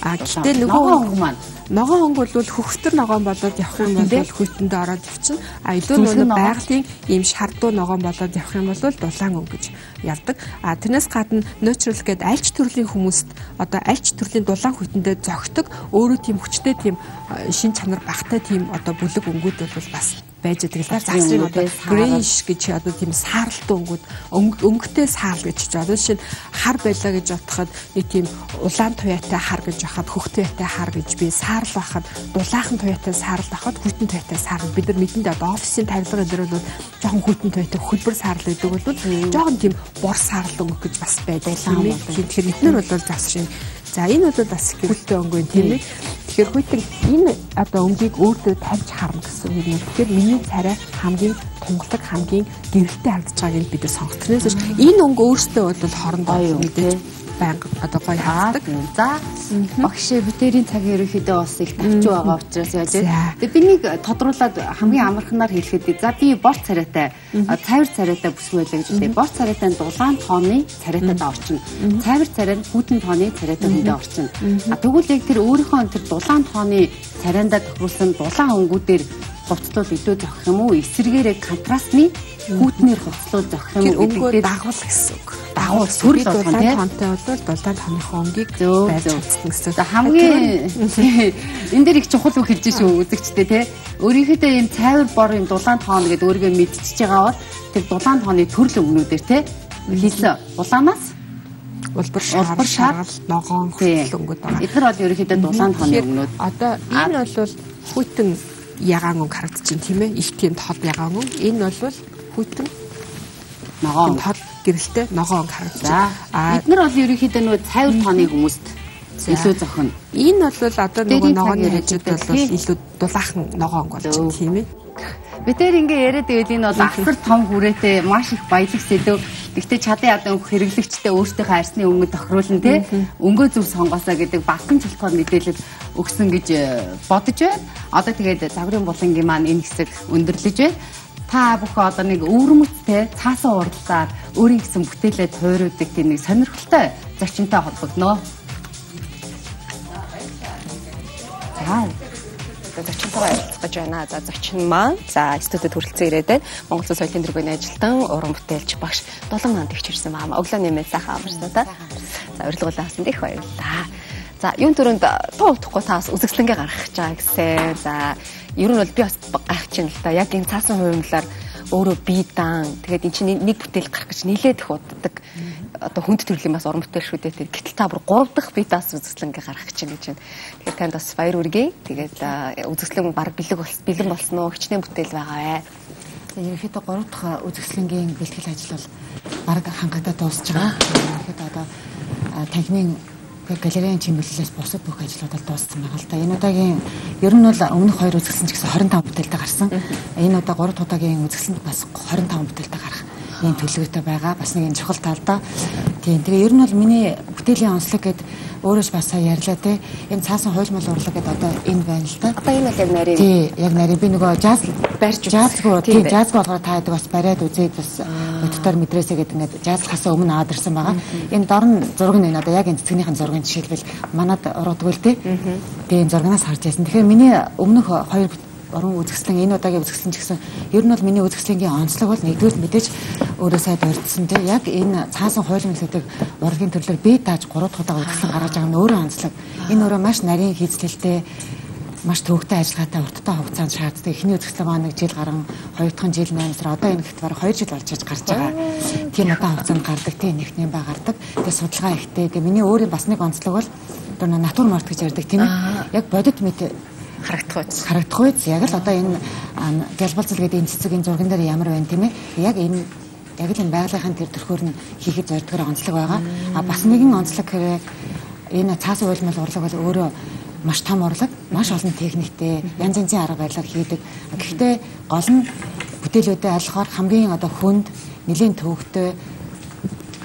гэхдээ нөгөө өнгө маань ногоон өнгө бол хөвгтөр ногоон болоод явах юм бол хүйтэндээ ороод явчихна. Илүү нөгөө байгалийн ийм шардуу ногоон болоод явах юм бол дулаан өнгө гэж явдаг. Тэрнээс гадна natural гэдэг альч төрлийн хүмүүст одоо альч төрлийн дулаан хүйтэндээ зогтдог өөрөө тийм хүчтэй тийм шин чанар багтай тийм одоо бүлэг өнгүүд бол бас байж байгаа. Загсрын одоо greyish гэж одоо тийм саарлтаа өнгөтэй саарл гэж ч одоо жишээ хар байлаа гэж бодоход нэг тийм улаан туяатай хар гэж хахад хөх туяатай хар гэж би саарл байхад дулаахан туяатай саарл байхад хүйтэн туяатай саарл бид нар мэдэндээ одоо офисын тавилгын дээр бол жоохон хүйтэн туяатай хөлбөр саарл гэдэг бол жоохон тийм бор саарл өнгө гэж бас байдаг юм ээ. Тэгэхээр эдгээр бол загсрын. За энэ бол бас хүйтэн өнгө юм тийм ээ. Тэгэхээр хүйтэн энэ одоо өнгийг өөртөө тавьж харна гэсэн үг юм. Тэгэхээр миний царай хамгийн тунгалаг хамгийн гэрэлтэй харагдаж байгааг бид сонгох. Тэрнээс энэ өнгө өөртөө бол хорондоо юм гэдэг банк одоо гоё хаадаг. За багш битэрийн цагийн ерөнхийдөө бас их тавч байгаа учраас яаж вэ? Тэгээ би нэг тодруулаад хамгийн амархнаар хэлэхэд за би борц царайтай цайвар царайтай бүсгүй байлаа гэж үү. Борц царайтай дулаан тооны царайтай орчин. Цайвар царай нь хүйтэн тооны царайтай хүндээ орчин. Тэгвэл яг тэр өөрийнхөө тэр дулаан тооны царайндаа тохируулсан дулаан өнгүүдээр хувцлуул илүү зохих юм уу? Эсвэргээрээ контрастны хүүтнэр хувцлуул зохих юм уу? Өнгөө дагуул гэсэн үг. Дагуул сүрэл болгоно тийм. Тонтой бол дулаан тооныхоо өнгийг байж үзтэн гэсэн. Хамгийн энэ дээр их чухал үг хэлж шүү үзэгчтэй тийм. Өөрийнхөө ийм цайвар бор юм дулаан тоон гэдэг өөрийгөө мэдчихэж байгаа бол тэр дулаан тооны төрөл өнгнүүдээр тийм. Хийсэн улаанаас улбар шаргал ногоон хөтөл өнгөд байгаа. Эдгээр бол ерөнхийдөө дулаан тооны өнгнүүд. Одоо энэ бол хүйтэн ягаан өнгө харагдаж байна тийм ээ. Их тийм тод ягаан өнгө. Энэ бол хүйтэн ногоон тод гэрэлтэй ногоон өнгө харагдаж байна. Эдгээр бол ерөнхийдөө нөгөө цайвар тооны хүмүүст илүү зохино. Энэ бол одоо нөгөө ногооны хажууд бол илүү дулаахан ногоон өнгө болж байна тийм ээ. Бид тэр ингээ яриад байвал энэ бол асар том хүрээтэй маш их баялаг сэдв. Гэхдээ чадан ядан хэрэглэгчтэй өөртөө хайрсны өнгө тохируулна тий. Өнгөө зөв сонгоосоо гэдэг багтан чултгаар мэдээлэл өгсөн гэж бодож байна. Одоо тэгээд загварын булангийн маань энэ хэсэг өндөрлөж байна. Та бүхэн одоо нэг өвөрмөцтэй цаасан уралдаар өөрийн гэсэн бүтээлээ тойруулдаг тийм нэг сонирхолтой зочинтой холбогдно. За зочинтойгоо ярилцах гэж байна. За зочин маань за студид хүрэлцэн ирээд байна. Монгол соёлын тэргүүний ажилтан уран бүтээлч багш 7 манд их ирсэн баа. Өглөөний мэд сайхан амарсан та. За урилгуулаа хасанд их баярлалаа. За юун төрөнд тоо утахгүй таас үзэсгэлэнгээ гаргах гэж байгаа гэсэн. За ер нь бол би бас гайхаж байна л да. Яг энэ цаасан хувимлаар өөрөө бие даан. Тэгээд эн чинь нэг бүтээл гарах гэж нилээд их уддаг. Одоо хүнд төрлийн бас уран бүтээл шүү дээ. Гэтэл та бүр 3 дахь бие даас үзэсгэлэнгээ гаргах гэж байна гэж байна. Тэгэхээр танд бас баяр хүргэе. Тэгээд үзэсгэлэн баг бэлэн болсон уу? Хичнээн бүтээл байгаа ээ. Ерөнхийдөө 3 дахь үзэсгэлэнгийн бэлтгэл ажил бол баг хангалттай дуусж байгаа. Ерөнхийдөө одоо танхимын галерейн чимэглэлээс бусад бүх ажлууд бол дууссан байгаа л да. Энэ удаагийн ер нь бол өмнөх 2 үзэсгэлэн ч гэсэн 25 бүтээлтэй гарсан. Энэ удаа 3 дахь удаагийн үзэсгэлэнд бас 25 бүтээлтэй гарах ийм төлөвлөгөөтэй байгаа. Бас нэг энэ чухал талдаа. Тийм. Тэгээ ер нь бол миний бүтээлийн онцлог гэд өөрөөс бас сая ярьлаа те. Энэ цаасан хуйлмал урлаг гэд одоо энэ байна л да. Одоо энэ бол яг нарийн. Тий, яг нарийн. Би нөгөө жаз барьж жазгүй. Тийм, жаз болгоод таадаг бас бариад үзээд бас өдөртөр мэдрээсэ гэдэг ингээд жазлахаас өмнө аваад ирсэн байгаа. Энэ дорн зураг нь одоо яг энэ цэцгнийхэн зургийн жишээлбэл манад уруудгүй л те. Тэгээ энэ зургаас харж яасан. Тэгэхээр миний өмнөх 2 уран үзэсгэлэн энэ удаагийн үзэсгэлэн ч гэсэн ер нь бол миний үзэсгэлэнгийн онцлог бол нэгдүгээр мэдээж өөрөө сайд урьдсан те яг энэ цаасан хуулийн гэдэг урлагийн төрлөөр бие дааж 3 дахь удаа үзэсгэлэн гаргаж байгаа нь өөрөө онцлог. Энэ өөрөө маш нарийн хийцлэлтэй маш төвөгтэй ажиллагаатай урттай хугацаанд шаарддаг. Эхний үзэсгэлэн маань 1 жил гарan, 2 дахь жил 8 сар, одоо энэ гэхэд бараг 2 жил болж гарч байгаа. Тийм удаан хугацаанд гардаг, тийм нэгтний ба гардаг. Тэгээ судалгаа ихтэй. Тэгээ миний өөрийн бас нэг онцлог бол одоо натур морт гэж ярьдаг тийм ээ. Яг бодит мэт харагдах үйс. Яг л одоо энэ гэлбалцал гэдэг энэ цэцэг энэ зурган дээр ямар байна тийм ээ. Яг энэ яг л энэ байгалийн тэр төрхөөр нь хийхэд зордгоор онцлог байгаа. А бас нэгэн онцлог гэхээр энэ цаасан уйлмал урлаг бол өөрөө маш том урлаг, маш олон техниктэй, янз янзын арга барилаар хийдэг. Гэхдээ гол нь бүтээлүүдэд алхахаар хамгийн одоо хүнд, нэлийн төвөгтэй,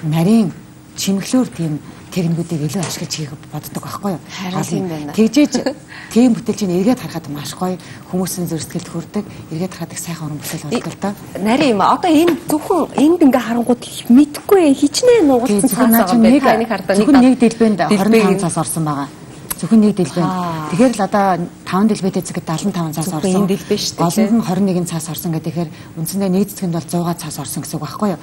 нарийн чимэглөөр тийм техникүүдийг илүү ашиглаж хийх боддог байхгүй юу? Тэгжээж тийм бүтээл чинь эргээд харахад маш гоё, хүмүүсийн зөрсгөлд хүрдэг, эргээд харахад их сайхан уран бүтээл болдог л доо. Нарийн юм. Одоо энэ зөвхөн энд ингээ харангууд мэдхгүй хичнээн нугалсан цаас байгаа юм байна. Та энийг хардаа нэг дэлбэнд 25 цаас орсон байгаа. Зөвхөн нэг дэлбэнд. Тэгэхээр л одоо 5 дэлбэтэй зэгэд 75 цаас орсон. Энэ дэлбэ шүү дээ. Олонд нь 21 цаас орсон гэдэг. Тэгэхээр үндсэндээ нэг цэцгэнд бол 100 цаас орсон гэсэн үг байхгүй юу?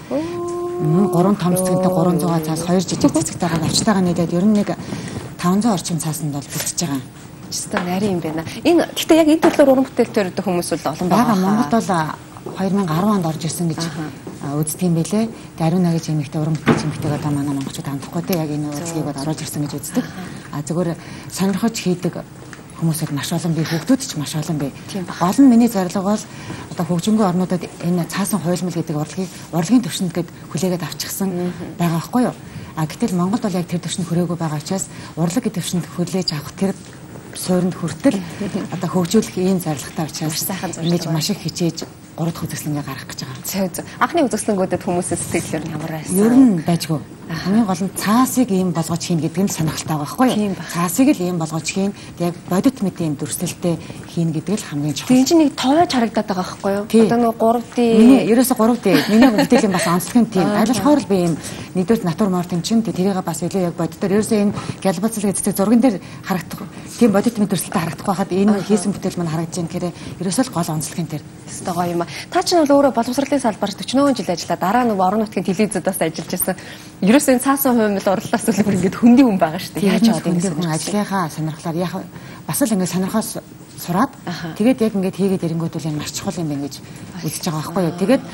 3 том цэцгэнтэй 300 цаас, 2 жижиг цэцэгтэйгээ навчтайгаа нийлээд ер нь нэг 500 орчим цаасанд бол бүтэж байгаа. Чисто нарийн юм байна. Энэ гэхдээ яг энэ төрлөөр уран бүтээл төрөйдөх хүмүүс бол олон байгаа. Монголд бол 2010 онд орж ирсэн гэж үздэг юм байлээ. Тэгээ ариун нагж эмэгтэй уран бүтээл эмэгтэйг одоо манай монголчууд хандахгүй те яг энэ үзлэгийг бол оруулж ирсэн гэж үздэг. Зүгээр сонирхож хийдэг хүмүүсүүд маш олон бий, хүүхдүүд ч маш олон бий. Гол нь миний зорилго бол одоо хөгжингүй орнуудад энэ цаасан хуйлмал гэдэг урлагийн төвшөнд гээд хүлээгээд авчихсан байгаа байхгүй юу? Гэтэл Монголд бол яг тэр төвшөнд хүрээгүй байгаа учраас урлаг гэдэг төвшөнд хүлээж авах тэр суурьнд хүртэл одоо хөгжүүлэх ийм зорилготой учраас ингэж маш их хичээж 3 дахь үзэсгэлэнгээ гаргах гэж байгаа. Анхны үзэсгэлэнгүүдэд хүмүүсийн сэтгэлээр нь ямар байсан? Ер нь байжгүй. Хамгийн гол нь цаасыг ийм болгож хийн гэдэг нь сонирхолтой байгаа байхгүй юу? Цаасыг л ийм болгож хийн. Яг бодит мэт ийм дүрслэлтэй хийн гэдэг л хамгийн чухал. Тийм чинь нэг товоож харагдаад байгаа байхгүй юу? Одоо нэг 3D. Миний ерөөсө 3D. Миний бүтээлийн бас онцлог нь тийм. Аль болохоор л би ийм нэгдүгээр натур мортын чинь тэрийг бас илүү яг бодитоор ерөөсө энэ гэлбацл гэдэг зурган дээр харагдах тийм бодит мэт дүрслэлтэй харагдах байхад энэ хийсэн бүтээл маань харагдаж байна гэхээр ерөөсө л гол онцлог нь тэр. Өстой гоё юм аа. Та ч бол өөрөө боловсролын салбарт 40 жил ажиллаа. Дараа нь орон нутгийн телевизэд бас ажиллаж байсан. Ерөөсөө энэ цаасан хувимл урлалаас үлбэр ингээд хөндөй хүн байгаа шүү дээ. Яаж яваад ингэ ажлынхаа сонирхлоор яг бас л ингэ сонирхоос сураад тэгээд яг ингээд хийгээд ирэнгүүт үл энэ маш чухал юм байна гэж үзэж байгаа байхгүй юу. Тэгээд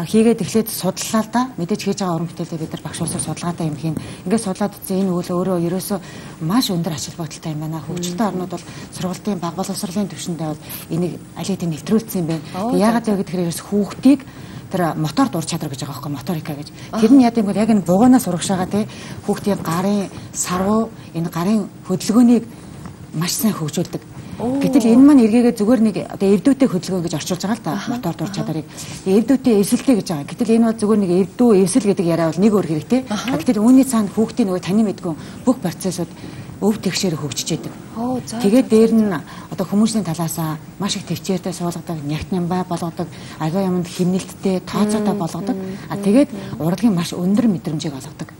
хийгээд эхлээд судлалаа л да. Мэдээж хийж байгаа уран бүтээлээ бид нар багш улсаар судалгаатай юм хийн. Ингээд судлаад үзсэн энэ үйл өөрөө ерөөсөө маш өндөр ач холбогдолтой юм байна. Хөгжилтэй орнууд бол сургалтын баг боловсролын түвшиндээ бол энийг алидыг нэвтрүүлсэн юм байна. Яагаад вэ гэхээр ерөөс хүүхдийг тэр мотор дур чадвар гэж байгаа байхгүй моторика гэж. Тэр нь яа гэвэл яг энэ бугуунаас урагшаага тий хүүхдийн гарын сарвуу энэ гарын хөдөлгөөнийг маш сайн хөгжүүлдэг. Гэтэл энэ маань эргээгээ зүгээр нэг одоо эвдүүтэй хөдөлгөөн гэж орчуулж байгаа л да мотор дур чадварыг. Эвдүүтэй эвсэлтэй гэж байгаа. Гэтэл энэ бол зүгээр нэг эвдүү эвсэл гэдэг яриа бол нэг өөр хэрэгтэй. Гэтэл үүний цаана хүүхдийн нөгөө таны мэдгүй бүх процессыг өв тэгшээр хөгжиж яадаг. Тэгээд дээр нь одоо хүмүүсийн талаасаа маш их төвчээртэй суулгадаг, нягтнямбай болгодог, агаа юмд химнэлттэй, тооцоотой болгодог. Тэгээд урлагийн маш өндөр мэдрэмжийг олгодог.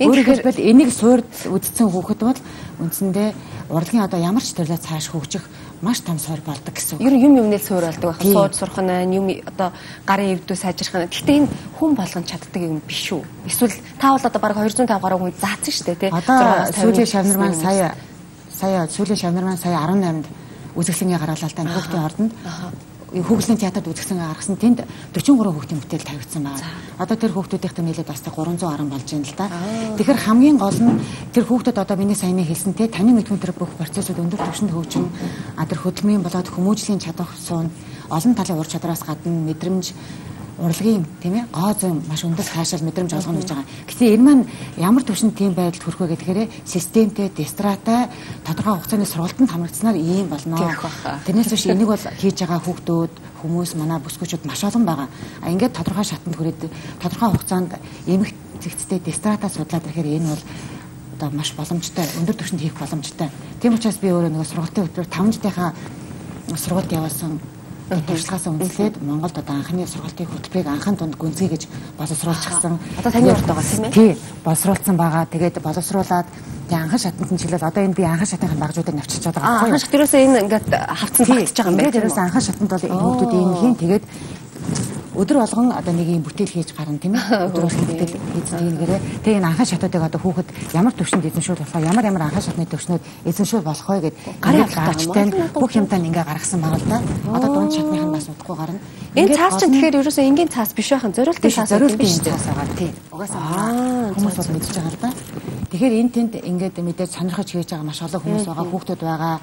Өөрөөр хэлбэл энийг суурд үдцсэн хүүхэд бол үндсэндээ урлагийн одоо ямар ч төрлөө цааш хөгжих маш том суур болдог гэсэн. Ер нь юм суур болдог байх. Сууж сурах нь юм одоо гарын эвдүү сайжрах нь. Гэхдээ энэ хүн болгон чаддаг юм биш үү? Эсвэл та бол одоо бараг 250 гаруй хүн заасан шүү дээ, тий? Одоо сүүлийн шавнар маань сая сүүлийн шавнар маань сая 18-нд үзэсгэлэнгээ гаргалаа л та хүүхдийн ордонд. Хүүхэлдэйн театрт үзэсгэлэн гаргасан тэнд 43 хүүхдийн бүтээл тавигдсан байна. Одоо тэр хүүхдүүдийнх нэлээд бас 310 болж байна л да. Тэгэхээр хамгийн гол нь тэр хүүхдүүд одоо миний саяны хэлсэн те таны мэдмэн тэр бүх процессыг өндөр түвшинд хөгжин тэр хөдөлмөрийн болоод хүмүүжлийн чадвар суун олон талын ур чадвараас гадна мэдрэмж урлагийн тийм ээ гоо зүйн маш өндөр хаашаал мэдрэмж олгоно гэж байгаа. Гэхдээ энэ маань ямар түвшинд тийм байдалд хүрэх вэ гэхээр системтэй, дистратай тодорхой хугацааны сургалтанд хамрагдсанаар ийм болно. Тэрнээс биш энийг бол хийж байгаа хүүхдүүд, хүмүүс, манай бүсгүүчүүд маш олон байгаа. Ингээд тодорхой шатанд хүрээд тодорхой хугацаанд эмх зэгцтэй дистратаа судлаад ирэхээр энэ бол одоо маш боломжтой, өндөр түвшинд хийх боломжтой. Тийм учраас би өөрөө нэг сургалтын хөтөлбөр 5 жилийнхаа сургалт явуулсан туршлагаас үндэслээд Монголд одоо анхны сургалтын хөтөлбөрийг анхан дунд гүнзгий гэж боловсруулчихсан. Одоо таны урд байгаа тийм ээ? Тий, боловсруулсан байгаа. Тэгээд боловсруулаад анхан шатанд нь чиглэл одоо энэ би анхан шатны багжуудыг навчилж байгаа. Анхан шат ерөөсөө энэ ингээд хавцсан багтж байгаа юм байна. Тэгээд ерөөсөө анхан шатанд бол хүмүүсүүд ийм хийн тэгээд өдөр болгон одоо нэг юм бүтээл хийж гарна тийм ээ. Өдөр болгон бүтээл хийж нэгээрээ тэгээ энэ анхан шатуудыг одоо хүүхэд ямар төвшөнд эзэмшүүл болох ямар анхан шатны төвшнүүд эзэмшүүл болох вэ гэд гарын гаргачтай бүх юмтай ингээ гаргасан байгаа л да. Одоо дунд шатных нь бас удахгүй гарна. Энэ цаас чинь тэгэхээр ерөөсөө энгийн цаас биш байхын зориултын цаас юм биш үү? Цаас байгаа тийм. Угаасаа хүмүүс бол мэдж байгаа л да. Тэгэхээр энэ тэнд ингээд мэдээж сонирхож хийж байгаа маш олон хүмүүс байгаа, хүүхдүүд байгаа.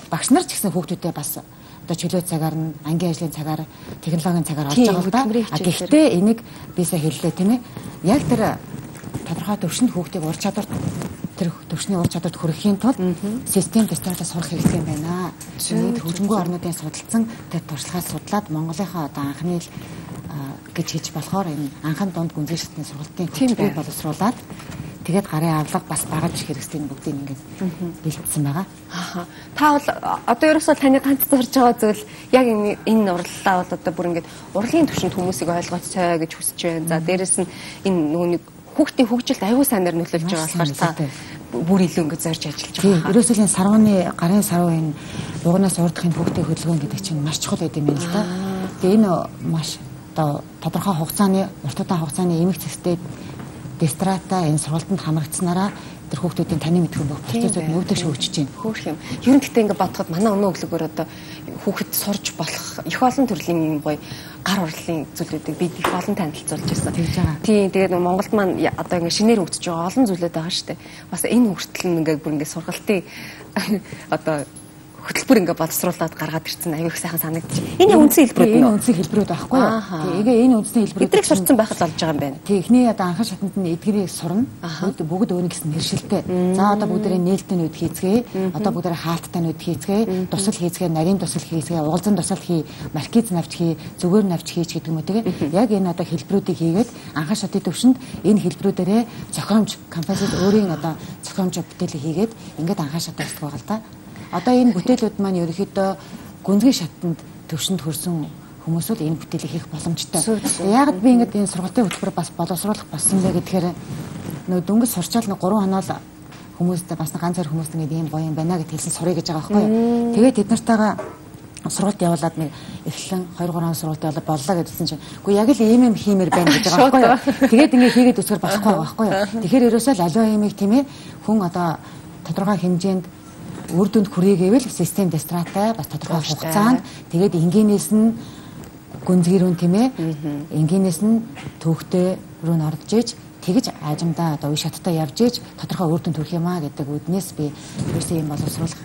Багш нар ч гэсэн хүүхдүүдээ бас одоо чөлөө цагаар нь ангийн ажлын цагаар технологийн цагаар олж байгаа л да. Гэхдээ энийг бисаа хэллээ тийм ээ. Яг тэр тодорхой төвшөнд хүүхдийг ур чадвар тэр төвшний ур чадварт хүрэхийн тулд систем тестээр сурах хэрэгтэй юм байна. Тэгээд хөгжмөнгүй орнуудын судалсан тэр туршлагаас судлаад Монголынхаа одоо анхны гэж хийж болохоор энэ анхан дунд гүнзгий шатны сургалтын хөтөлбөрийг боловсруулад тэгээд гарын авлага бас багаж хэрэгслийн бүгдийг ингээд бэлтгэсэн байгаа. Та бол одоо ерөөсөө таны ганц зорж байгаа зүйл яг энэ урлалаа бол одоо бүр ингээд урлагийн түвшинд хүмүүсийг ойлгооцоо гэж хүсэж байна. За дээрэс нь энэ нөгөө хүүхдийн хөгжилд аюул сайнаар нөлөөлж байгаа болохоор та бүр илүү ингээд зорж ажиллаж байгаа. Тийм. Ерөөсөө энэ сарваны гарын сарвын энэ дугнаас урдахын хүүхдийн хөдөлгөөн гэдэг чинь маш чухал байд юм байна л да. Тэгээ энэ маш одоо тодорхой хугацааны урт удаан хугацааны эмэг цэстэй дистрата энэ сургалтанд хамрагдсанараа тэр хүүхдүүдийн таны мэдхүйн бүх процессыг нүүдэж хөгжиж байна. Хөөх юм. Ер нь гэхдээ ингээд бодоход манай өнөө өглөөгөр одоо хүүхэд сурж болох их олон төрлийн гоё гар урлалын зүйлүүдийг бид их олон танилцуулж ирсэн. Тэгж байгаа. Тийм. Тэгээд Монголд маань одоо ингээд шинээр хөгжиж байгаа олон зүйлүүд байгаа шүү дээ. Бас энэ хүртэл нь ингээд бүр ингээд сургалтын одоо хөтөлбөр ингээ боловсруулаад гаргаад ирсэн аюу их сайхан санагдчих. Энэ үндсэн хэлбэрүүд нь үндсэн хэлбэрүүд байхгүй юу? Тэгээ энэ үндсэн хэлбэрүүд эдрийг сурцсан байхад болж байгаа юм байна. Тэг эхний одоо анхан шатанд нь эдгэрийг сурна. Бүгд өөрийн гэсэн нэршилтэй. За одоо бүгдээрээ нээлттэй нүд хийцгээе. Одоо бүгдээрээ хаалттай нүд хийцгээе. Тусал хийцгээе, нарийн тусал хийцгээе, угалзан тусал хий, маркиз навч хий, зүгээр навч хийж гэдэг юм уу тэгээ. Яг энэ одоо хэлбэрүүдийг хийгээд анхан шатны төвшөнд энэ хэлбэрүүдээрээ зохиомж композит өөрийн одоо зохиомж бүтээлийг хийгээд ингээд анхан шат болдог байгаа л да. Одоо энэ бүтээлүүд маань ерөнхийдөө гүнзгий шатанд төвшөнд хүрсэн хүмүүс л энэ бүтээлийг хийх боломжтой. Яг би ингээд энэ сургалтын хөтөлбөр бас боловсруулах болсон бэ гэхээр нөө дөнгөж сурчаал нэг 3 хоноо л хүмүүстэй бас ганц зэр хүмүүст ингээд ийм гоё юм байна гэж хэлсэн сурыг гэж байгаа байхгүй юу. Тэгээд тэд нартайгаа сургалт явуулаад нэг эхлэн 2 3 сургалт явуулаад боллоо гэдсэн чинь үгүй яг л ийм юм хиймээр байна гэж байгаа байхгүй юу. Тэгээд ингээд хийгээд үсгэр болохгүй байгаа байхгүй юу. Тэгэхээр ерөөсөө л аливаа юмыг тийм ээ хүн одоо тодорхой хэмжээнд үр дүнд хүрээ гэвэл систем дистратай бас тодорхой хугацаанд тэгээд энгийнээс нь гүнзгий рүү тийм ээ энгийнээс нь төвхтэй рүү н орж иж тэгж аажимдаа одоо үе шаттай явж иж тодорхой үр дүнд хүрэх юмаа гэдэг үднээс би ерөөсөө юм боловсруулах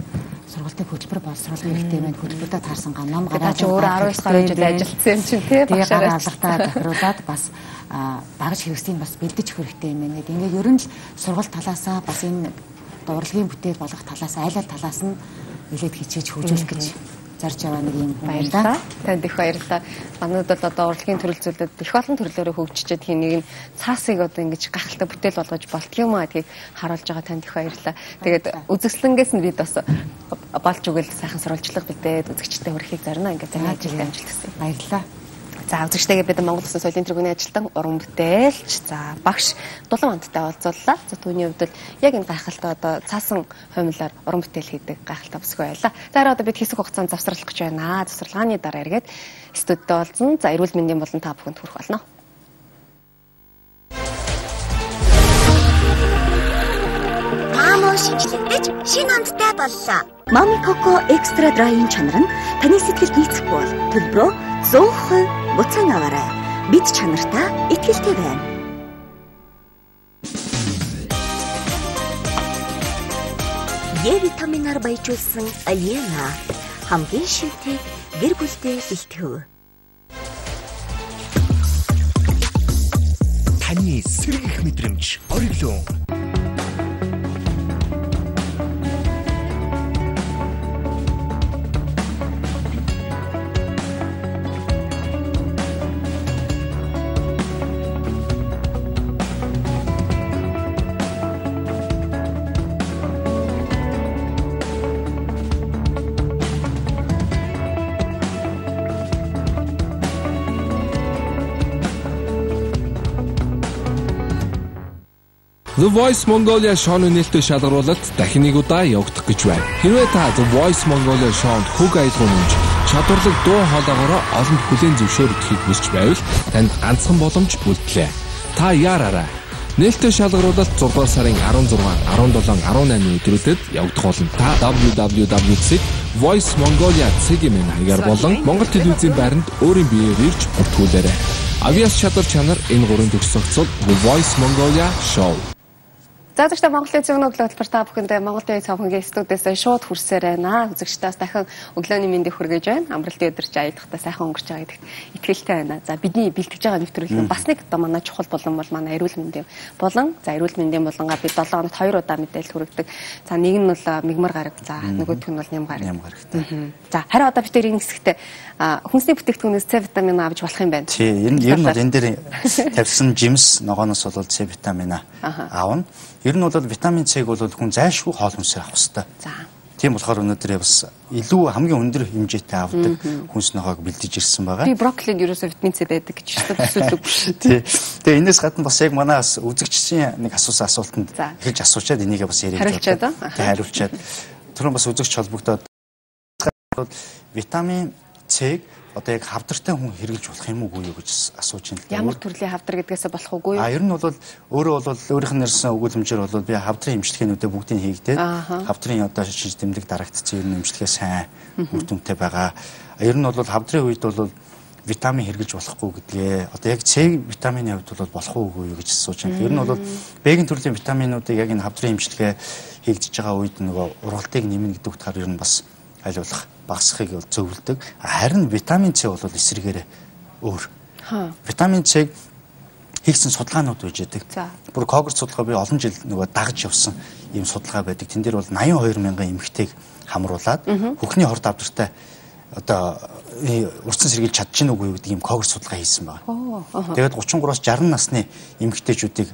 сургалтын хөтөлбөр боловсруулах хэрэгтэй байна. Хөтөлбөртөө таарсан ном гараад өөрөө 19 гаруй жил ажилласан юм чинь тийм багшаар алгатаа тохируулаад бас багаж хэрэгслийн бас бэлдэж өгөх хэрэгтэй юм байна. Ингээд ер нь л сургалт талаасаа бас энэ урлагийн бүтээл болгох талаас айл талаас нь нэлээд хичээж хөгжүүлэх гэж зарж байгаа нэг юм баярлалаа. Танд их баярлалаа. Манайд бол одоо урлагийн төрөл зүйлүүд их олон төрлөөрөө хөгжиж тийм нэг нь цаасыг одоо ингэж гахалтай бүтээл болгож болтго юм аа гэдгийг харуулж байгаа танд их баярлалаа. Тэгээд үзэсгэлэнгээс нь бид бас болж өгөл сайхан сурвалжлага бидээд үзэгчтэй хүрэхийг зорино ингээд амжилт хүсье. Баярлалаа. За үзэгчтэйгээ бид Монгол Улсын соёлын тэргүүний ажилтан уран бүтээлч за багш Дулаан хамттай уулзууллаа. За түүний хувьд яг энэ гайхалтай одоо цаасан хумилаар уран бүтээл хийдэг гайхалтай бүсгүй байлаа. За одоо бид хэсэг хугацаанд завсралах гэж байна. Завсралгааны дараа эргээд студид олзон. За эрүүл мэндийн болон та бүхэнд хүрэх болно. Мамо шинжлэхдээ шинэ хамттай боллоо. Mami Coco Extra Dry-ийн чанар нь таны сэтгэлд нийцэхгүй бол төлбөрөө 100% буцаан аваарай. Бид чанартаа итгэлтэй байна. Е витаминаар баяжуулсан Алиена хамгийн шүтээ гэр бүлтэй бэлтгэв. Таны сэргийх мэдрэмж ориглон. The Voice Mongolia шоуны нээлттэй шалгаруулалт дахин нэг удаа явагдах гэж байна. Хэрвээ та The Voice Mongolia шоунд хөг аялгын өмч чадварлаг дуу хоолойгоор олон бүлийн зөвшөөрөгдөхийг хүсч байвал танд ганцхан боломж үлдлээ. Та яараарай. Нээлттэй шалгаруулалт 6 сарын 16, 17, 18 өдрүүдэд явагдах болно. Та www.voicemongolia.cg-ийн хаягаар болон Монгол телевизийн байранд өөрийн биеэр ирж бүртгүүлээрэй. Авиас чадвар чанар энэ гурван төгсгөл The Voice Mongolia Show. За зөвхөн Монгол ТВ-ийн өглөө хөтөлбөр та бүхэндээ Монгол ТВ цаавхангийн студиэс шууд хүрсээр байна. Үзэгчдээс дахин өглөөний мэндийг хүргэж байна. Амралтын өдөр чи аялахдаа сайхан өнгөрч байгаа гэдэгт итгэлтэй байна. За бидний бэлтгэж байгаа нэвтрүүлэг бас нэг одоо манай чухал болон бол манай эрүүл мэндийн болон за эрүүл мэндийн болонгаа бид 7 хоногт 2 удаа мэдээлэл хүргэдэг. За нэг нь бол мигмар гараг, за нөгөөх нь бол ням гараг. За харин одоо бид энэ хэсэгтээ хүнсний бүтээгдэхүүнээс С витамин авч болох юм байна. Тий, ер нь бол энэ дээр тавьсан жимс ногооноос бол С витамин аавна. Ер нь бол витамин С-г бол хүн зайлшгүй хоол хүнсээр авах хэрэгтэй. За. Тийм болохоор өнөөдөр бас илүү хамгийн өндөр хэмжээтэй авдаг хүнс ногоог бэлдэж ирсэн байгаа. Би брокколид ерөөсөө витамин С байдаг гэж төсөөлөв. Тий. Тэгээ энэс гадна бас яг манай бас үзэгчдийн нэг асуусан асуултанд эхэлж асуучаад энийгээ бас яриад байна. Хариулчаад. Түрүүн бас үзэгч холбогдоод витамин С-г одоо яг хавдартай хүн хэрэглэж болох юм уу юу гэж асууж байна. Ямар төрлийн хавдар гэдгээсээ болох үгүй юу? Ер нь бол өөрөө бол өөрийнх нь нэрсэн өгүүлэмжээр бол би хавдрын эмчилгээнүүдэд бүгдийг хийгдээд хавдрын одоо шинж тэмдэг дарагдсан ер нь эмчилгээ сайн үр дүнтэй байгаа. Ер нь бол хавдрын үед бол витамин хэрэглэж болохгүй гэдгээ одоо яг С витамины хувьд бол болох уугүй юу гэж асууж байна. Ер нь бол Б-ийн төрлийн витаминуудыг яг энэ хавдрын эмчилгээ хийгдэж байгаа үед нөгөө ургалтыг нэмнэ гэдэг утгаар ер нь бас айлуулах багасхыг зөвлөдөг. Харин витамин С бол эсрэгээр өөр. Витамин С хийгдсэн судалгаанууд байж байгаа. Бүр когорт судалгаа би олон жил нөгөө дагж явсан ийм судалгаа байдаг. Тэн дээр бол 82 мянган эмэгтэйг хамруулад хөхний хорт авдартай одоо урьдчилан сэргийлж чадчихна уугүй гэдэг ийм когорт судалгаа хийсэн байна. Тэгээд 33-аас 60 насны эмэгтэйчүүдийг